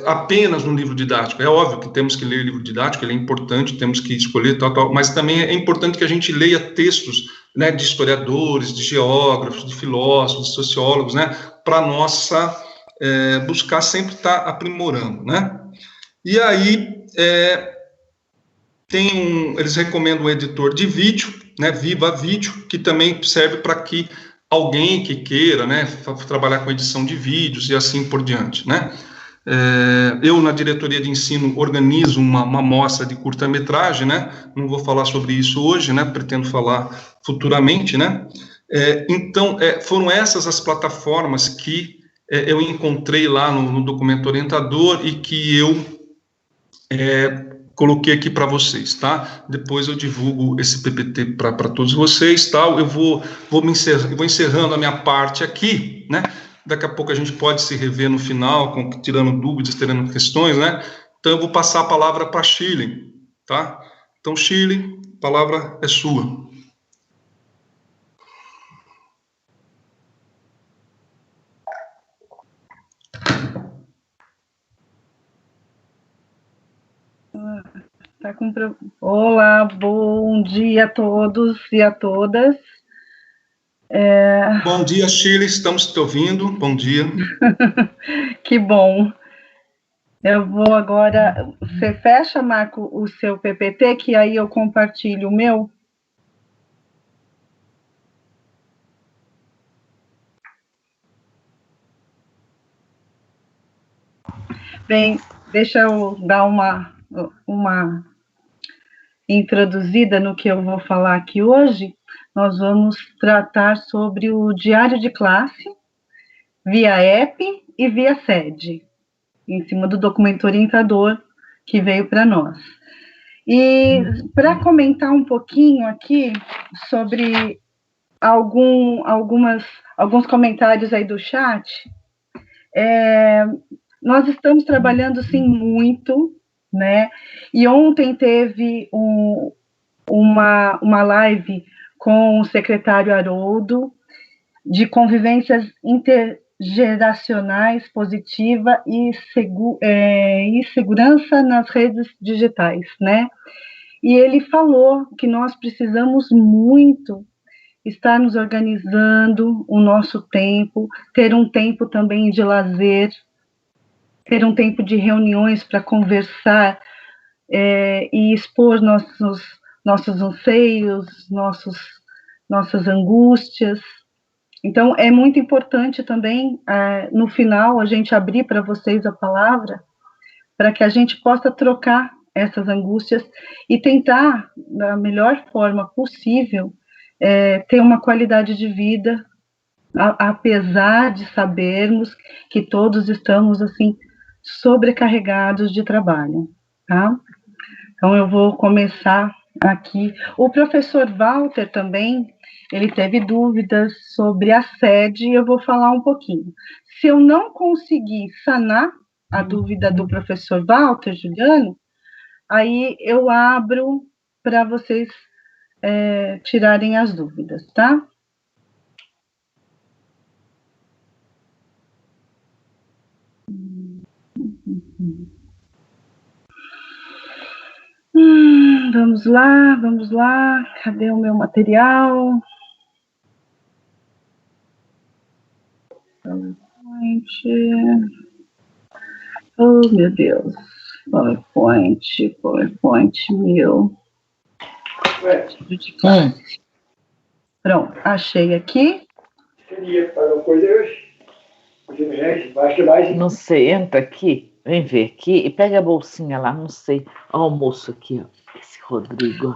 apenas no livro didático. É óbvio que temos que ler livro didático, ele é importante, temos que escolher tal, mas também é importante que a gente leia textos, né, de historiadores, de geógrafos, de filósofos, de sociólogos, né, para nossa buscar sempre estar aprimorando, né? E aí eles recomendam um editor de vídeo, né, Viva Vídeo, que também serve para que alguém que queira, né, trabalhar com edição de vídeos e assim por diante, né. Eu, na diretoria de ensino, organizo uma mostra de curta-metragem, né, não vou falar sobre isso hoje, né, pretendo falar futuramente, né. Então, foram essas as plataformas que eu encontrei lá no documento orientador e que eu coloquei aqui para vocês, tá? Depois eu divulgo esse PPT para todos vocês, tá? Eu vou encerrando a minha parte aqui, né? Daqui a pouco a gente pode se rever no final, tirando dúvidas, tirando questões, né? Então eu vou passar a palavra para Shirley, tá? Então, Shirley, a palavra é sua. Olá, bom dia a todos e a todas. Bom dia, Shirley, estamos te ouvindo, bom dia. Que bom. Eu vou agora, você fecha, Marco, o seu PPT, que aí eu compartilho o meu. Bem, deixa eu dar uma introduzida no que eu vou falar aqui hoje. Nós vamos tratar sobre o diário de classe, via app e via sede, em cima do documento orientador que veio para nós. E para comentar um pouquinho aqui sobre alguns comentários aí do chat, nós estamos trabalhando, sim, muito, né? E ontem teve uma live com o secretário Haroldo, de convivências intergeracionais positiva e segurança nas redes digitais, né? E ele falou que nós precisamos muito estar nos organizando o nosso tempo, ter um tempo também de lazer, ter um tempo de reuniões para conversar e expor nossos anseios, nossas angústias. Então, é muito importante também, no final, a gente abrir para vocês a palavra, para que a gente possa trocar essas angústias e tentar, da melhor forma possível, ter uma qualidade de vida, apesar de sabermos que todos estamos, assim, sobrecarregados de trabalho, tá? Então, eu vou começar aqui. O professor Walter também, ele teve dúvidas sobre a sede, e eu vou falar um pouquinho. Se eu não conseguir sanar a dúvida do professor Walter, Juliano, aí eu abro para vocês tirarem as dúvidas, tá? Vamos lá. Cadê o meu material? Oh, meu Deus. PowerPoint meu. Pronto, achei aqui. Não sei, entra aqui, vem ver aqui e pega a bolsinha lá, não sei. Olha o moço aqui, ó. Esse Rodrigo.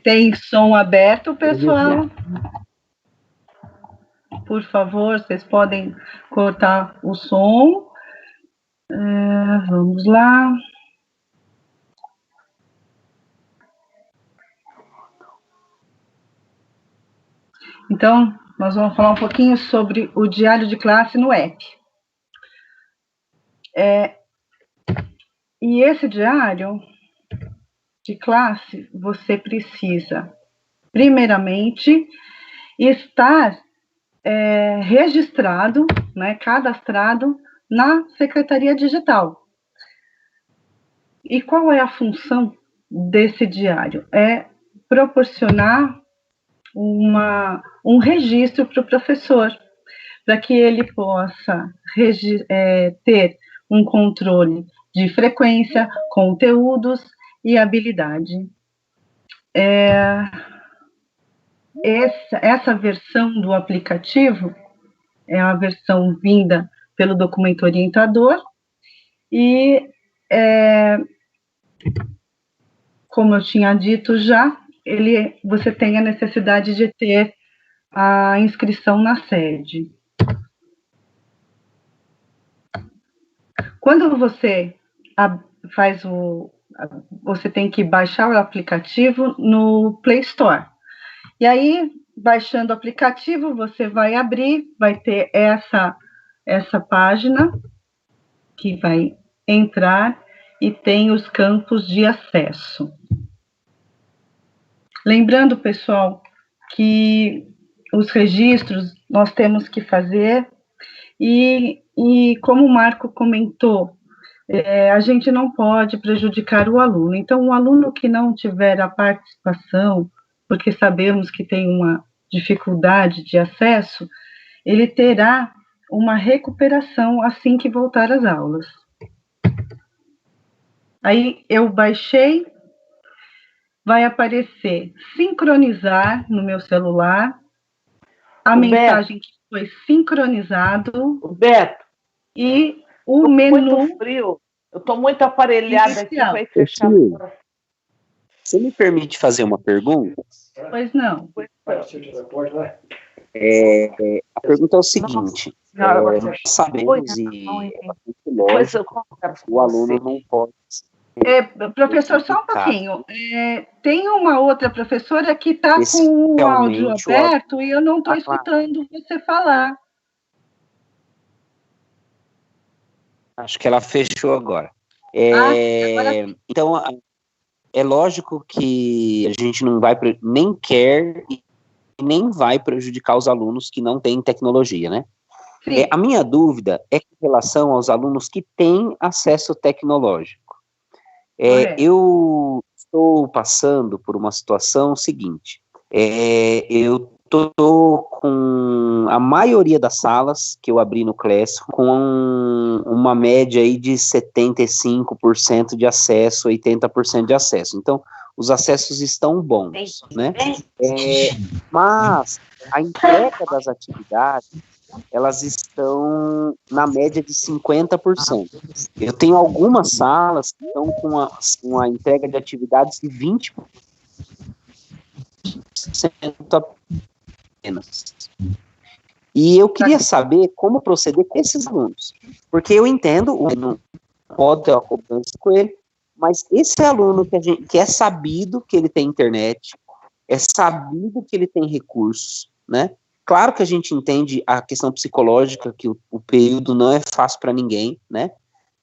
Tem som aberto, pessoal? Por favor, vocês podem cortar o som. Vamos lá. Então, nós vamos falar um pouquinho sobre o diário de classe no app. E esse diário de classe, você precisa, primeiramente, estar registrado, né, cadastrado na Secretaria Digital. E qual é a função desse diário? É proporcionar um registro para o professor, para que ele possa ter um controle de frequência, conteúdos e habilidade. Essa versão do aplicativo é a versão vinda pelo documento orientador e, como eu tinha dito já, você tem a necessidade de ter a inscrição na sede. Quando você você tem que baixar o aplicativo no Play Store. E aí, baixando o aplicativo, você vai abrir, vai ter essa página que vai entrar e tem os campos de acesso. Lembrando, pessoal, que os registros nós temos que fazer e como o Marco comentou, a gente não pode prejudicar o aluno. Então, o aluno que não tiver a participação, porque sabemos que tem uma dificuldade de acesso, ele terá uma recuperação assim que voltar às aulas. Aí, eu baixei, vai aparecer sincronizar no meu celular, a mensagem que foi sincronizado. Beto, e o menu. Muito frio. Eu estou muito aparelhada aqui, vai fechar. Você me permite fazer uma pergunta? Pois não. A pergunta é o seguinte: nós sabemos o aluno não pode. Professor, só um pouquinho. Tem uma outra professora que está com o áudio aberto e eu não estou escutando você falar. Acho que ela fechou agora. Agora... Então, é lógico que a gente não vai, nem quer e nem vai prejudicar os alunos que não têm tecnologia, né? A minha dúvida é com relação aos alunos que têm acesso tecnológico. Eu estou passando por uma situação seguinte, eu estou com a maioria das salas que eu abri no Classroom com uma média aí de 75% de acesso, 80% de acesso. Então, os acessos estão bons, né? Mas a entrega das atividades, elas estão na média de 50%. Eu tenho algumas salas que estão com a entrega de atividades de 20% apenas. E eu queria saber como proceder com esses alunos, porque eu entendo, o aluno pode ter uma cobrança com ele, mas esse aluno que é sabido que ele tem internet, é sabido que ele tem recursos, né? Claro que a gente entende a questão psicológica, que o período não é fácil para ninguém, né?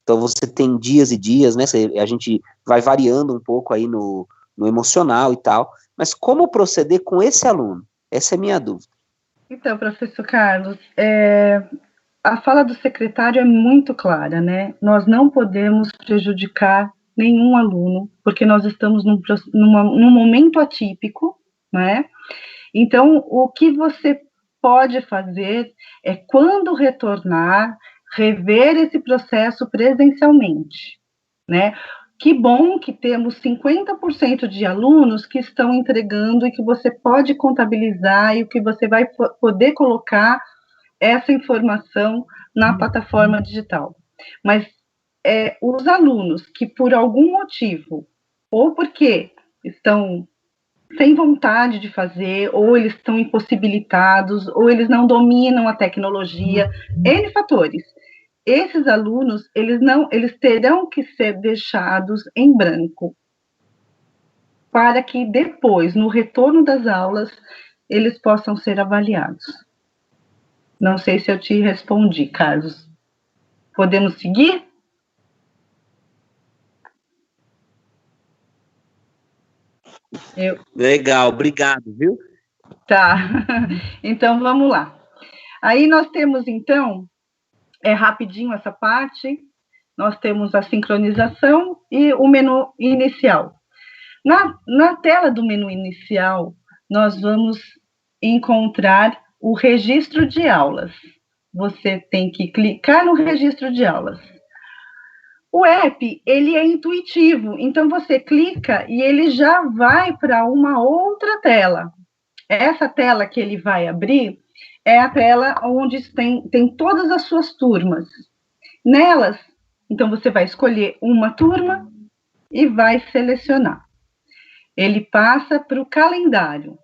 Então você tem dias e dias, né? A gente vai variando um pouco aí no emocional e tal, mas como proceder com esse aluno? Essa é a minha dúvida. Então, professor Carlos, a fala do secretário é muito clara, né? Nós não podemos prejudicar nenhum aluno, porque nós estamos num momento atípico, né? Então, o que você pode fazer é, quando retornar, rever esse processo presencialmente, né? Que bom que temos 50% de alunos que estão entregando e que você pode contabilizar e o que você vai poder colocar essa informação na plataforma digital. Mas os alunos que por algum motivo, ou porque estão sem vontade de fazer, ou eles estão impossibilitados, ou eles não dominam a tecnologia, N fatores. Esses alunos, eles terão que ser deixados em branco, para que depois, no retorno das aulas, eles possam ser avaliados. Não sei se eu te respondi, Carlos. Podemos seguir? Legal, obrigado, viu? Tá, então vamos lá. Aí nós temos, então, rapidinho essa parte, nós temos a sincronização e o menu inicial. Na tela do menu inicial, nós vamos encontrar o registro de aulas. Você tem que clicar no registro de aulas. O app, ele é intuitivo, então você clica e ele já vai para uma outra tela. Essa tela que ele vai abrir é a tela onde tem todas as suas turmas. Nelas, então você vai escolher uma turma e vai selecionar. Ele passa para o calendário.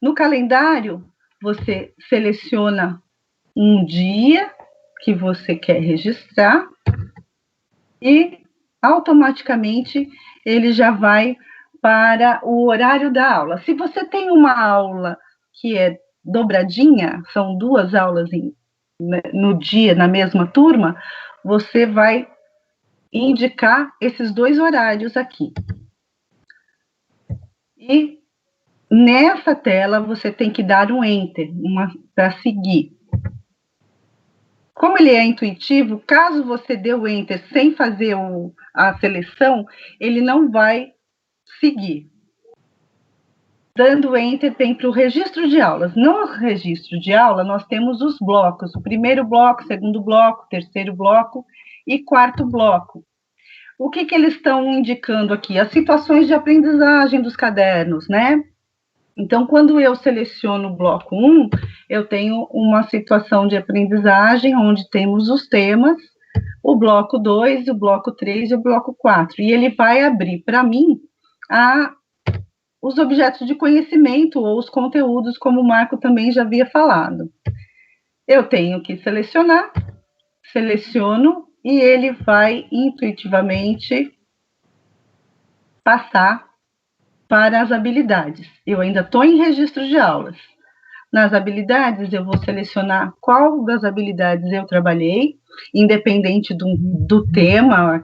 No calendário, você seleciona um dia que você quer registrar e automaticamente ele já vai para o horário da aula. Se você tem uma aula que é dobradinha, são 2 aulas no dia, na mesma turma, você vai indicar esses 2 horários aqui. E nessa tela você tem que dar um Enter para seguir. Como ele é intuitivo, caso você dê o Enter sem fazer a seleção, ele não vai seguir. Dando Enter, tem para o registro de aulas. No registro de aula, nós temos os blocos. O primeiro bloco, segundo bloco, terceiro bloco e quarto bloco. O que eles estão indicando aqui? As situações de aprendizagem dos cadernos, né? Então, quando eu seleciono o bloco 1, eu tenho uma situação de aprendizagem, onde temos os temas, o bloco 2, o bloco 3 e o bloco 4. E ele vai abrir para mim os objetos de conhecimento ou os conteúdos, como o Marco também já havia falado. Eu tenho que selecionar, seleciono, e ele vai intuitivamente passar para as habilidades. Eu ainda estou em registro de aulas. Nas habilidades, eu vou selecionar qual das habilidades eu trabalhei, independente do tema,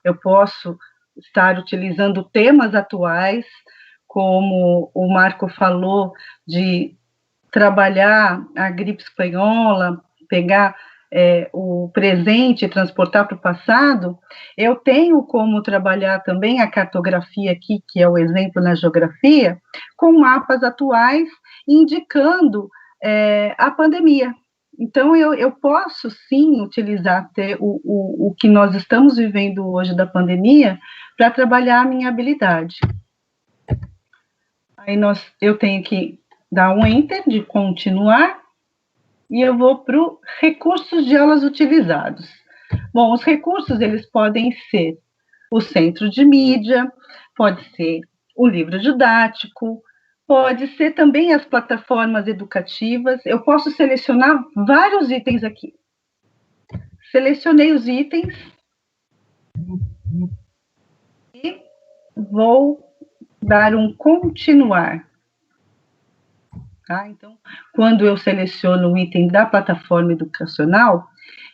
eu posso estar utilizando temas atuais, como o Marco falou, de trabalhar a gripe espanhola, pegar o presente e transportar para o passado. Eu tenho como trabalhar também a cartografia aqui, que é o exemplo na geografia, com mapas atuais indicando a pandemia. Então, eu posso, sim, utilizar o que nós estamos vivendo hoje da pandemia para trabalhar a minha habilidade. Aí eu tenho que dar um Enter de continuar, e eu vou para o recursos de aulas utilizados. Bom, os recursos, eles podem ser o centro de mídia, pode ser o livro didático, pode ser também as plataformas educativas. Eu posso selecionar vários itens aqui. Selecionei os itens e vou dar um continuar. Tá? Então, quando eu seleciono o item da plataforma educacional,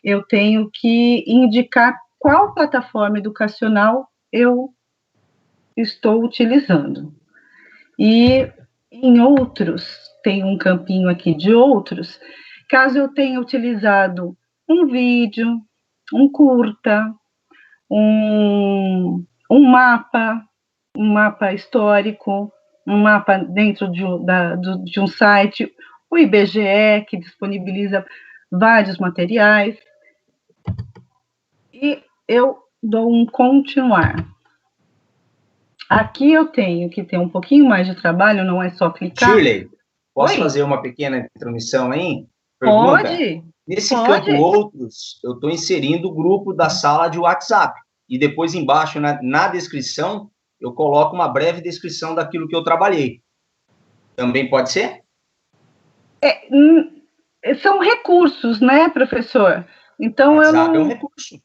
eu tenho que indicar qual plataforma educacional eu estou utilizando. E em outros, tem um campinho aqui de outros, caso eu tenha utilizado um vídeo, um curta, um mapa histórico, um mapa dentro de um site, o IBGE, que disponibiliza vários materiais, e eu dou um continuar. Aqui eu tenho que ter um pouquinho mais de trabalho, não é só clicar. Shirley, posso Oi? fazer uma pequena intromissão aí? Pergunta? Pode. Nesse campo outros, eu estou inserindo o grupo da sala de WhatsApp, e depois embaixo, na descrição, eu coloco uma breve descrição daquilo que eu trabalhei. Também pode ser? São recursos, né, professor? Então, WhatsApp é um recurso.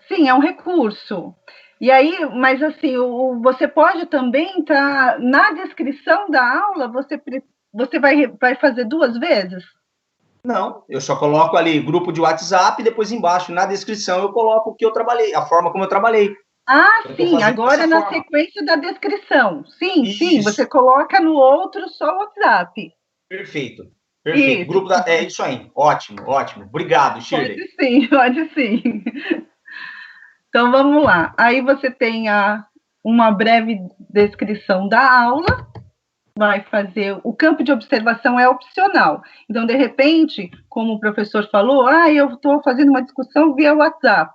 Sim, é um recurso. E aí, mas assim, você pode também estar na descrição da aula, você vai fazer 2 vezes? Não, eu só coloco ali grupo de WhatsApp, e depois embaixo, na descrição, eu coloco o que eu trabalhei, a forma como eu trabalhei. Ah, sim, agora na sequência da descrição. Sim, isso. Sim, você coloca no outro só o WhatsApp. Perfeito, perfeito. Isso. Grupo é isso aí, ótimo. Obrigado, Shirley. Pode sim. Então, vamos lá. Aí você tem uma breve descrição da aula, vai fazer... O campo de observação é opcional. Então, de repente, como o professor falou, eu estou fazendo uma discussão via WhatsApp.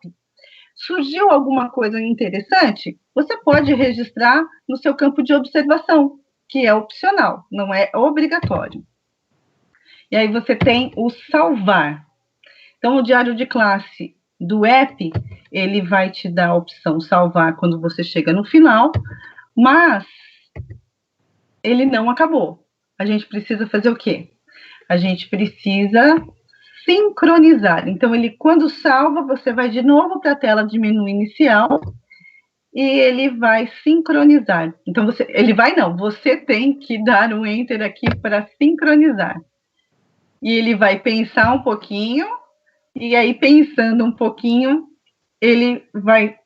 Surgiu alguma coisa interessante? Você pode registrar no seu campo de observação, que é opcional, não é obrigatório. E aí você tem o salvar. Então, o diário de classe do app, ele vai te dar a opção salvar quando você chega no final, mas ele não acabou. A gente precisa fazer o quê? A gente precisa sincronizar. Então, ele, quando salva, você vai de novo para a tela de menu inicial e ele vai sincronizar. Então, você tem que dar um enter aqui para sincronizar. E ele vai pensar um pouquinho, e aí, pensando um pouquinho, ele vai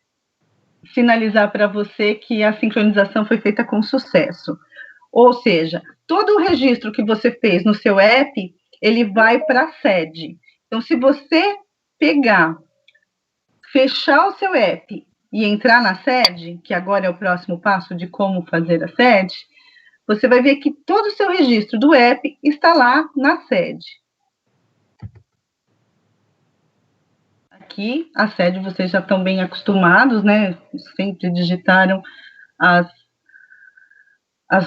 sinalizar para você que a sincronização foi feita com sucesso. Ou seja, todo o registro que você fez no seu app, ele vai para a sede. Então, se você pegar, fechar o seu app e entrar na sede, que agora é o próximo passo de como fazer a sede, você vai ver que todo o seu registro do app está lá na sede. Aqui, a sede, vocês já estão bem acostumados, né? Sempre digitaram as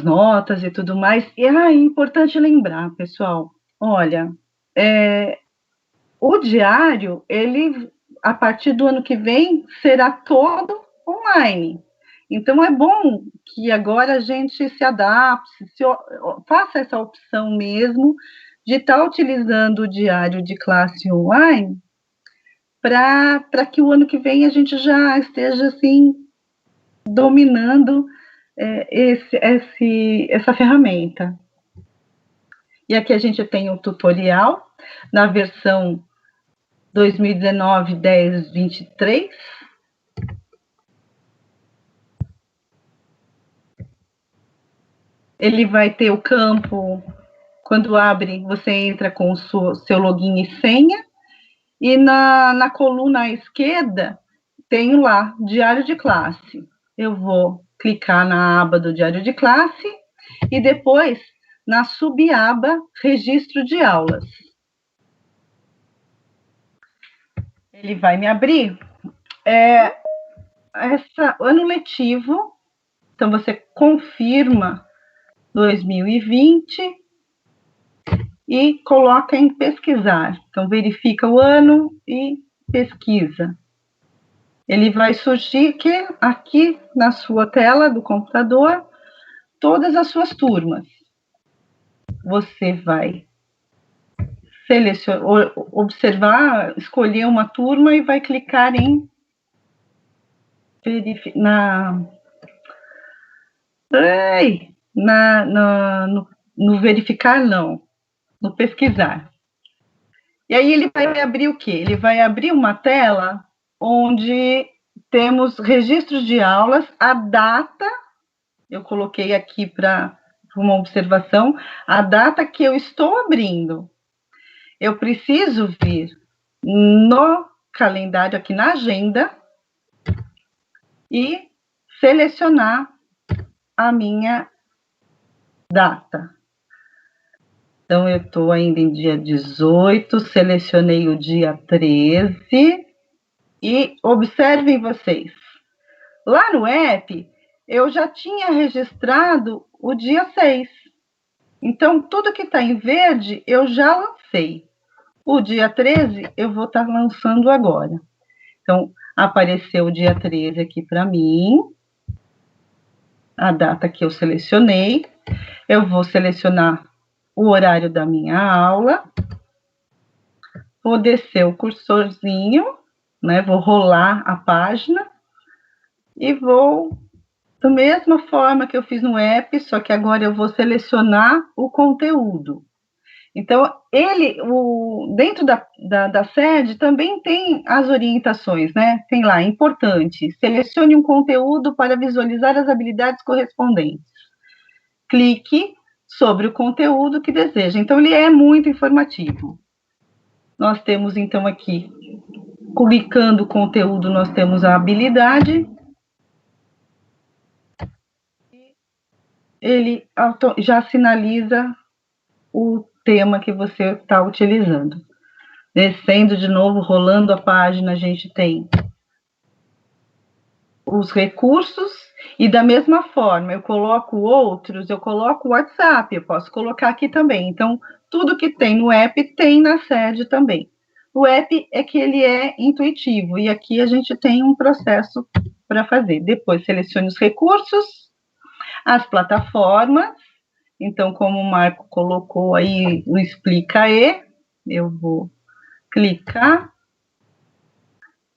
notas e tudo mais. E é importante lembrar, pessoal, olha, o diário, ele, a partir do ano que vem, será todo online. Então, é bom que agora a gente se adapte, faça essa opção mesmo de estar utilizando o diário de classe online para que o ano que vem a gente já esteja, assim, dominando essa ferramenta. E aqui a gente tem o tutorial, na versão 2019-10-23. Ele vai ter o campo, quando abre, você entra com o seu login e senha, e na coluna à esquerda, tem lá, diário de classe. Eu vou clicar na aba do diário de classe, e depois, na subaba, registro de aulas. Ele vai me abrir ano letivo, então você confirma 2020 e coloca em pesquisar. Então, verifica o ano e pesquisa. Ele vai surgir aqui na sua tela do computador, todas as suas turmas. Você vai selecionar, observar, escolher uma turma e vai clicar em no verificar, não, no pesquisar. E aí ele vai abrir o quê? Ele vai abrir uma tela onde temos registros de aulas, a data, eu coloquei aqui para uma observação, a data que eu estou abrindo. Eu preciso vir no calendário, aqui na agenda, e selecionar a minha data. Então, eu estou ainda em dia 18, selecionei o dia 13, e observem vocês, lá no app, eu já tinha registrado o dia 6. Então, tudo que está em verde, eu já lancei. O dia 13, eu vou estar lançando agora. Então, apareceu o dia 13 aqui para mim, a data que eu selecionei. Eu vou selecionar o horário da minha aula, vou descer o cursorzinho, né, vou rolar a página e vou, da mesma forma que eu fiz no app, só que agora eu vou selecionar o conteúdo. Então, dentro da sede também tem as orientações, né? Tem lá, importante, selecione um conteúdo para visualizar as habilidades correspondentes. Clique sobre o conteúdo que deseja. Então, ele é muito informativo. Nós temos, então, aqui, clicando o conteúdo, nós temos a habilidade. Ele já sinaliza o tema que você está utilizando. Descendo de novo, rolando a página, a gente tem os recursos, e da mesma forma eu coloco outros, eu coloco o WhatsApp, eu posso colocar aqui também. Então, tudo que tem no app tem na sede também. O app é que ele é intuitivo, e aqui a gente tem um processo para fazer. Depois, selecione os recursos, as plataformas. Então, como o Marco colocou aí, o Explica aí, eu vou clicar,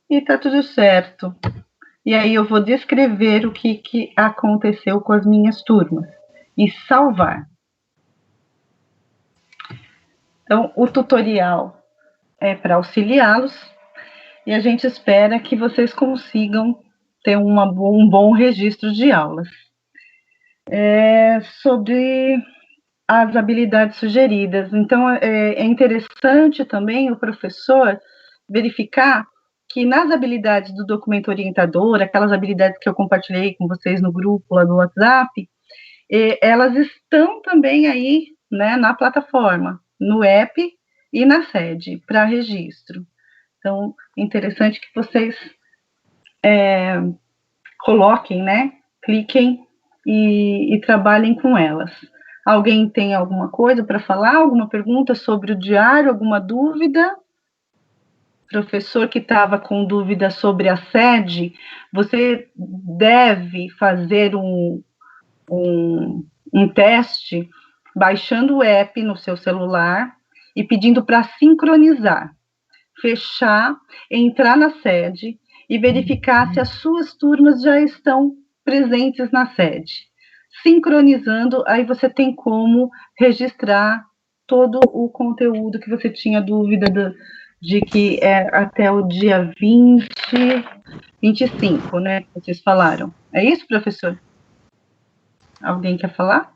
e tá tudo certo. E aí eu vou descrever o que aconteceu com as minhas turmas, e salvar. Então, o tutorial é para auxiliá-los, e a gente espera que vocês consigam ter um bom registro de aulas. Sobre as habilidades sugeridas. Então, é interessante também o professor verificar que nas habilidades do documento orientador, aquelas habilidades que eu compartilhei com vocês no grupo lá do WhatsApp, elas estão também aí, né, na plataforma, no app e na sede, para registro. Então, é interessante que vocês coloquem, né, cliquem e trabalhem com elas. Alguém tem alguma coisa para falar? Alguma pergunta sobre o diário? Alguma dúvida? Professor que estava com dúvida sobre a sede, você deve fazer um teste baixando o app no seu celular e pedindo para sincronizar, fechar, entrar na sede e verificar se as suas turmas já estão presentes na sede. Sincronizando, aí você tem como registrar todo o conteúdo que você tinha dúvida de que é até o dia 25, né, que vocês falaram. É isso, professor? Alguém quer falar?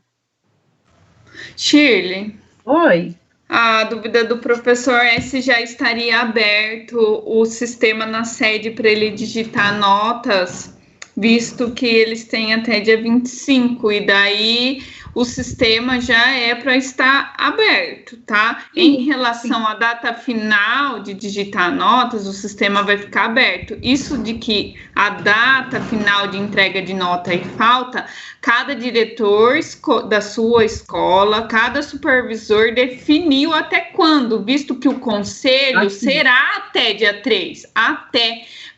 Shirley. Oi. A dúvida do professor é se já estaria aberto o sistema na sede para ele digitar notas, visto que eles têm até dia 25, e daí o sistema já é para estar aberto, tá? Em relação à data final de digitar notas, o sistema vai ficar aberto. Isso de que a data final de entrega de nota e falta, cada diretor da sua escola, cada supervisor definiu até quando, visto que o conselho será até dia 3,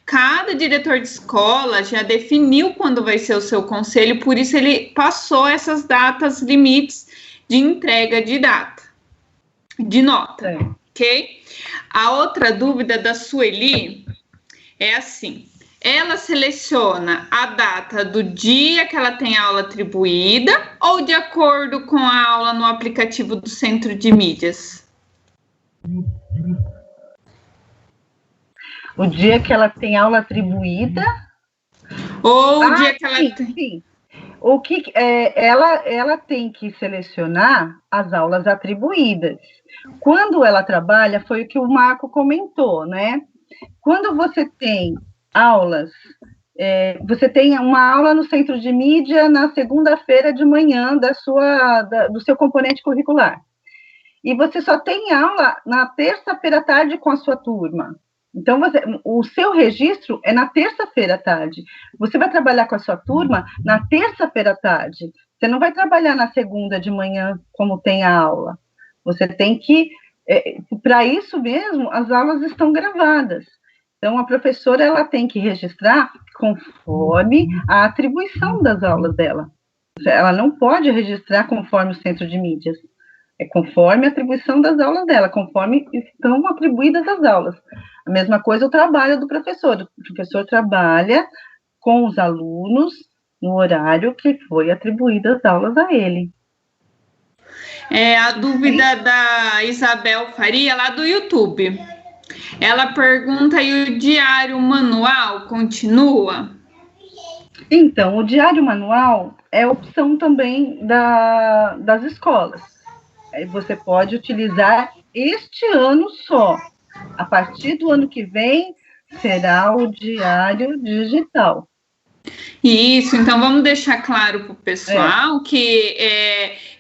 cada diretor de escola já definiu quando vai ser o seu conselho, por isso ele passou essas datas limites de entrega de nota, ok? A outra dúvida da Sueli é assim, ela seleciona a data do dia que ela tem a aula atribuída ou de acordo com a aula no aplicativo do Centro de Mídias? O dia que ela tem aula atribuída? Ou o dia que ela tem... Sim. O que ela tem que selecionar as aulas atribuídas. Quando ela trabalha, foi o que o Marco comentou, né? Quando você tem aulas, você tem uma aula no Centro de Mídia na segunda-feira de manhã do seu componente curricular. E você só tem aula na terça-feira à tarde com a sua turma. Então, o seu registro é na terça-feira à tarde. Você vai trabalhar com a sua turma na terça-feira à tarde. Você não vai trabalhar na segunda de manhã, como tem a aula. Você tem que... para isso mesmo, as aulas estão gravadas. Então, a professora ela tem que registrar conforme a atribuição das aulas dela. Ela não pode registrar conforme o Centro de Mídias. É conforme a atribuição das aulas dela, conforme estão atribuídas as aulas. A mesma coisa o trabalho do professor. O professor trabalha com os alunos no horário que foi atribuídas as aulas a ele. A dúvida da Isabel Faria, lá do YouTube. Ela pergunta, e o diário manual continua? Então, o diário manual é opção também das escolas. Você pode utilizar este ano só. A partir do ano que vem, será o diário digital. Isso, então vamos deixar claro para o pessoal que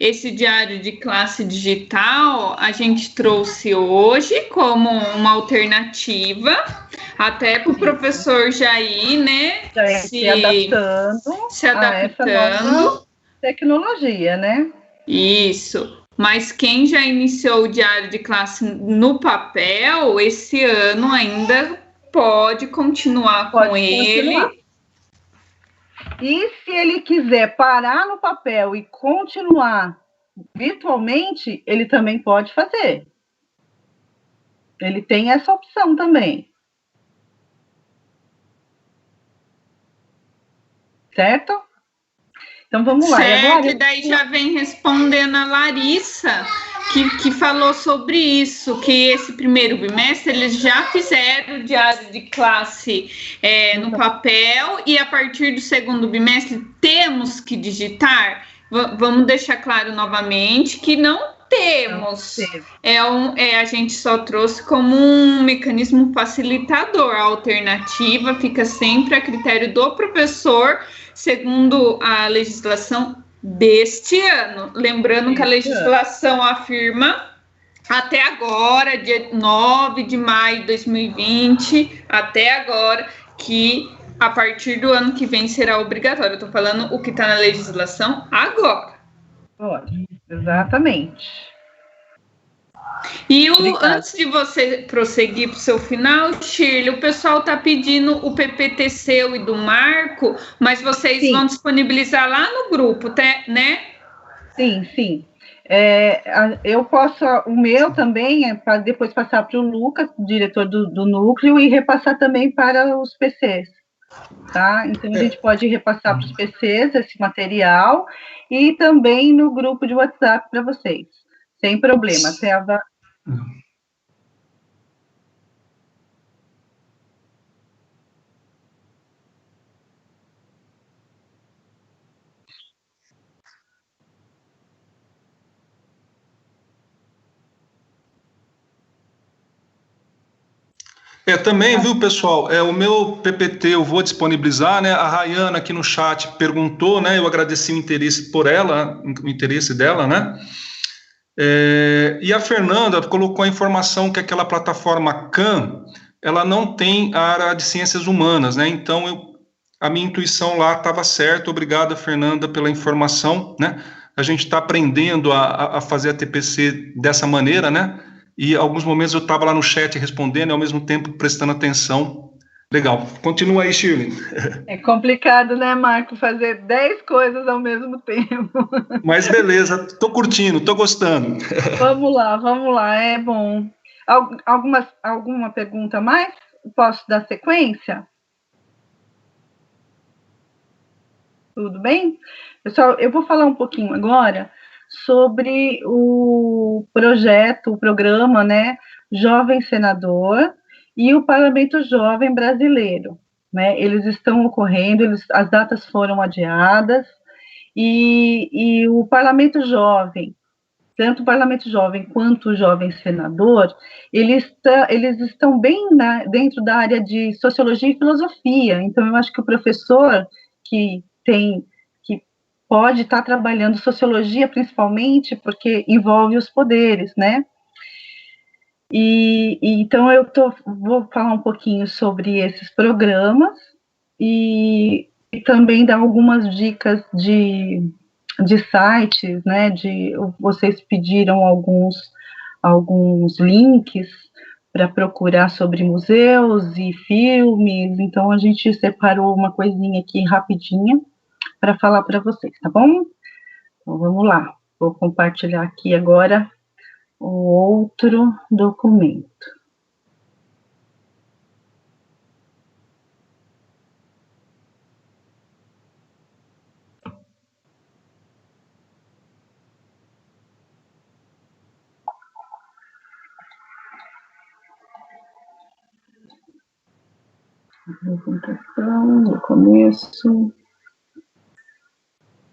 esse diário de classe digital a gente trouxe hoje como uma alternativa, até para o professor Jair, né? Se adaptando. Se adaptando. A essa nova tecnologia, né? Isso. Mas quem já iniciou o diário de classe no papel, esse ano ainda pode continuar com ele. E se ele quiser parar no papel e continuar virtualmente, ele também pode fazer. Ele tem essa opção também. Certo? Então vamos lá. Certo, e daí já vem respondendo a Larissa, que falou sobre isso, que esse primeiro bimestre eles já fizeram o diário de classe no papel, e a partir do segundo bimestre temos que digitar. Vamos deixar claro novamente que não temos. A gente só trouxe como um mecanismo facilitador. A alternativa fica sempre a critério do professor, segundo a legislação deste ano. Lembrando que a legislação afirma até agora, dia 9 de maio de 2020, até agora, que a partir do ano que vem será obrigatório. Eu estou falando o que está na legislação agora. Exatamente. E antes de você prosseguir para o seu final, Shirley, o pessoal está pedindo o PPT seu e do Marco, mas vocês vão disponibilizar lá no grupo, né? Sim. Eu posso, o meu também é para depois passar para o Lucas, diretor do núcleo, e repassar também para os PCs. Tá? Então, a gente pode repassar para os PCs esse material e também no grupo de WhatsApp para vocês, sem problema. Também, viu, pessoal, o meu PPT eu vou disponibilizar, né, a Rayana aqui no chat perguntou, né, eu agradeci o interesse dela, né, e a Fernanda colocou a informação que aquela plataforma CAM, ela não tem a área de ciências humanas, né, então a minha intuição lá estava certa. Obrigado, Fernanda, pela informação, né, a gente está aprendendo a fazer a TPC dessa maneira, né, e alguns momentos eu estava lá no chat respondendo e ao mesmo tempo prestando atenção. Legal. Continua aí, Shirley. É complicado, né, Marco, fazer 10 coisas ao mesmo tempo. Mas beleza, tô curtindo, tô gostando. Vamos lá, é bom. Alguma pergunta mais? Posso dar sequência? Tudo bem? Pessoal, eu vou falar um pouquinho agora sobre o programa, né, Jovem Senador e o Parlamento Jovem Brasileiro, né, eles estão ocorrendo, as datas foram adiadas, e o Parlamento Jovem, tanto o Parlamento Jovem quanto o Jovem Senador, eles estão bem dentro da área de Sociologia e Filosofia, então eu acho que o professor que pode estar trabalhando sociologia, principalmente, porque envolve os poderes, né? Então, vou falar um pouquinho sobre esses programas e também dar algumas dicas de sites, né? Vocês pediram alguns links para procurar sobre museus e filmes, então a gente separou uma coisinha aqui rapidinha para falar para vocês, tá bom? Então, vamos lá. Vou compartilhar aqui agora o outro documento. Apresentação, no começo.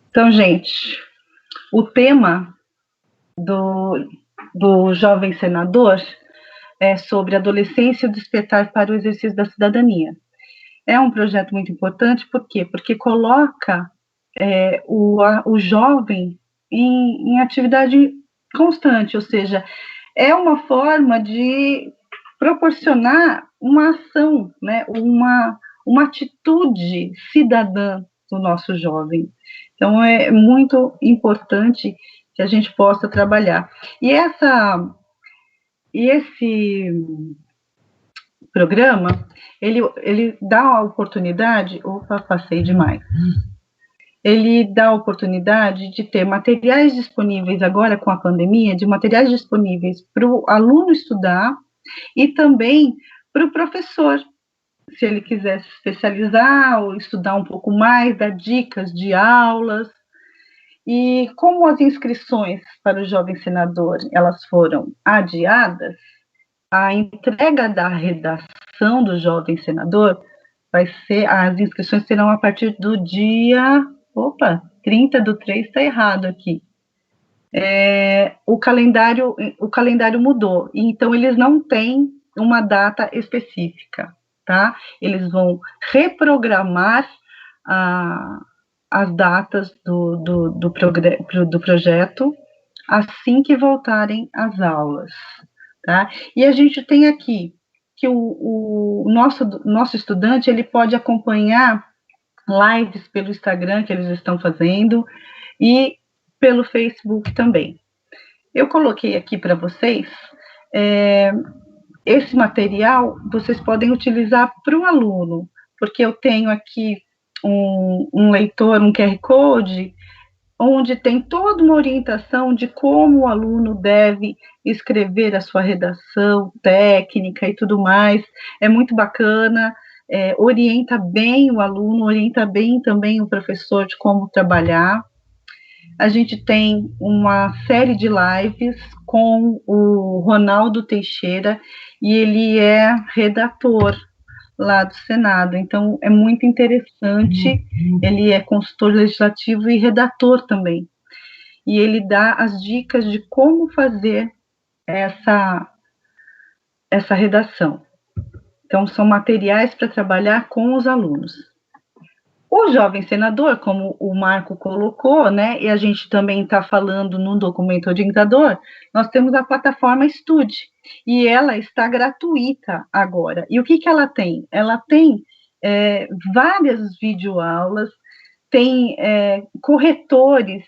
Então, gente, o tema do Jovem Senador é sobre adolescência e o despertar para o exercício da cidadania. é um projeto muito importante, por quê? Porque coloca o jovem em atividade constante, ou seja, é uma forma de proporcionar uma ação, né, uma atitude cidadã do nosso jovem. Então, é muito importante que a gente possa trabalhar. E esse programa, ele dá a oportunidade, passei demais, ele dá a oportunidade de ter materiais disponíveis agora com a pandemia, de materiais disponíveis para o aluno estudar e também para o professor, se ele quiser se especializar ou estudar um pouco mais, dar dicas de aulas. E como as inscrições para o Jovem Senador, elas foram adiadas, a entrega da redação do Jovem Senador as inscrições serão a partir do dia 30/3, está errado aqui. O calendário mudou, então eles não têm uma data específica, tá? Eles vão reprogramar as datas do projeto assim que voltarem às aulas, tá? E a gente tem aqui que o nosso estudante, ele pode acompanhar lives pelo Instagram que eles estão fazendo e pelo Facebook também. Eu coloquei aqui para vocês, esse material vocês podem utilizar para o aluno, porque eu tenho aqui um leitor, um QR Code, onde tem toda uma orientação de como o aluno deve escrever a sua redação técnica e tudo mais. É muito bacana, orienta bem o aluno, orienta bem também o professor de como trabalhar. A gente tem uma série de lives com o Ronaldo Teixeira, e ele é redator lá do Senado, então é muito interessante, ele é consultor legislativo e redator também, e ele dá as dicas de como fazer essa redação. Então, são materiais para trabalhar com os alunos. O Jovem Senador, como o Marco colocou, né, e a gente também está falando no documento orientador, nós temos a plataforma Estude, e ela está gratuita agora. E o que ela tem? Ela tem várias videoaulas, tem corretores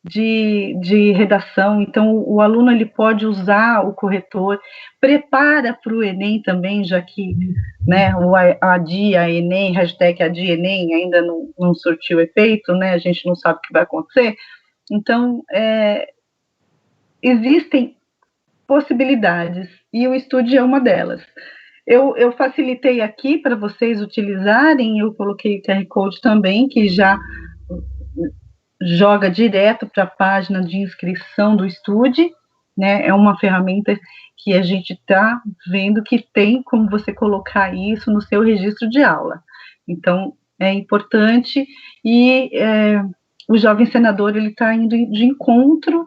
de redação, então o aluno ele pode usar o corretor, prepara para o Enem também, já que, né, o ADIA Enem, hashtag ADIA Enem ainda não surtiu efeito, né, a gente não sabe o que vai acontecer, então existem possibilidades, e o Estude é uma delas. Eu facilitei aqui para vocês utilizarem, eu coloquei o QR Code também, que já joga direto para a página de inscrição do Estude, né? É uma ferramenta que a gente está vendo que tem como você colocar isso no seu registro de aula. Então, é importante, e o Jovem Senador, ele está indo de encontro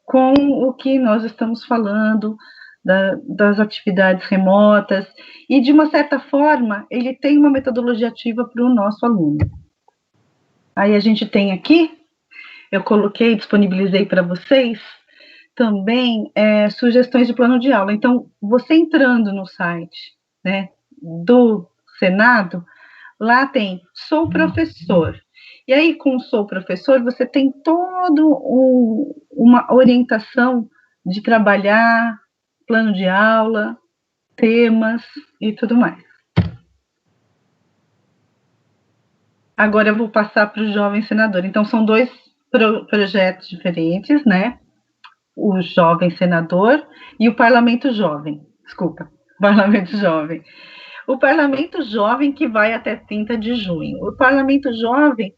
com o que nós estamos falando, das atividades remotas, e, de uma certa forma, ele tem uma metodologia ativa para o nosso aluno. Aí a gente tem aqui, eu coloquei, disponibilizei para vocês, também sugestões de plano de aula. Então, você entrando no site, né, do Senado, lá tem Sou Professor. E aí, com Sou Professor, você tem toda uma orientação de trabalhar plano de aula, temas e tudo mais. Agora eu vou passar para o Jovem Senador. Então, são dois projetos diferentes, né? O Jovem Senador e o Parlamento Jovem. Desculpa, Parlamento Jovem. O Parlamento Jovem, que vai até 30 de junho. O Parlamento Jovem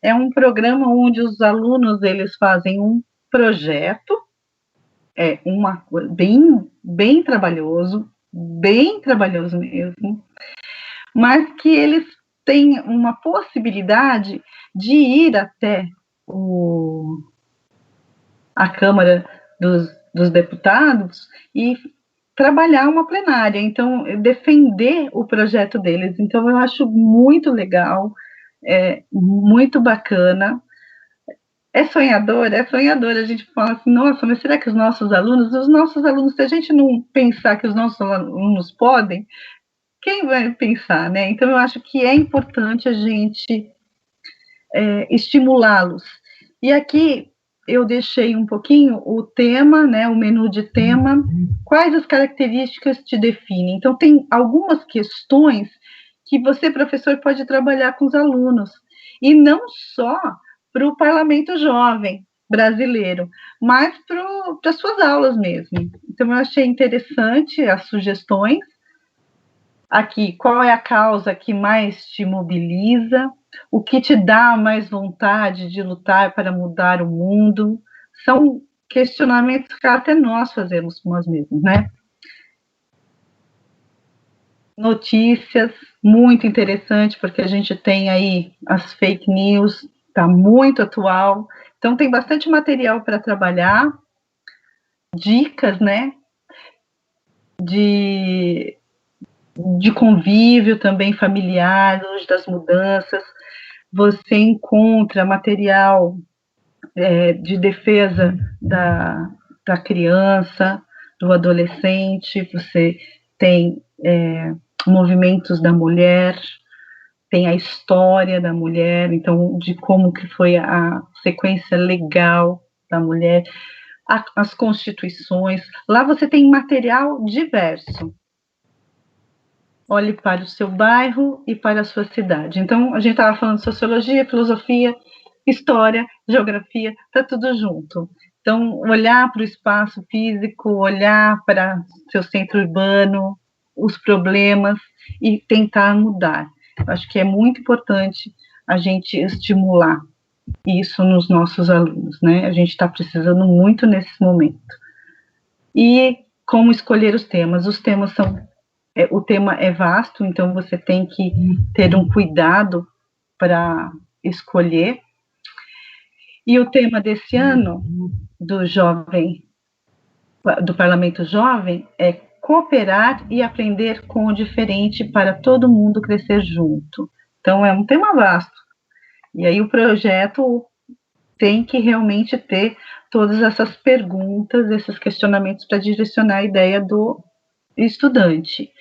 é um programa onde os alunos, eles fazem um projeto, bem trabalhoso mesmo, mas que eles têm uma possibilidade de ir até a Câmara dos Deputados e trabalhar uma plenária, então defender o projeto deles. Então eu acho muito legal, muito bacana. É sonhador, a gente fala assim, nossa, mas será que os nossos alunos, se a gente não pensar que os nossos alunos podem, quem vai pensar, né? Então eu acho que é importante a gente estimulá-los. E aqui eu deixei um pouquinho o tema, né, o menu de tema, quais as características te definem. Então, tem algumas questões que você, professor, pode trabalhar com os alunos, e não só para o Parlamento Jovem brasileiro, mas para as suas aulas mesmo. Então, eu achei interessante as sugestões. Aqui, qual é a causa que mais te mobiliza? O que te dá mais vontade de lutar para mudar o mundo? São questionamentos que até nós fazemos com nós mesmos, né? Notícias, muito interessante, porque a gente tem aí as fake news, está muito atual. Então, tem bastante material para trabalhar, dicas, né? De convívio também familiar, longe das mudanças. Você encontra material de defesa da criança, do adolescente, você tem movimentos da mulher, tem a história da mulher, então, de como que foi a sequência legal da mulher, as constituições. Lá você tem material diverso. Olhe para o seu bairro e para a sua cidade. Então, a gente estava falando de sociologia, filosofia, história, geografia, está tudo junto. Então, olhar para o espaço físico, olhar para seu centro urbano, os problemas e tentar mudar. Eu acho que é muito importante a gente estimular isso nos nossos alunos, né? A gente está precisando muito nesse momento. E como escolher os temas? Os temas são... o tema é vasto, então você tem que ter um cuidado para escolher. E o tema desse ano, do Parlamento Jovem, é cooperar e aprender com o diferente para todo mundo crescer junto. Então, é um tema vasto. E aí o projeto tem que realmente ter todas essas perguntas, esses questionamentos para direcionar a ideia do estudante.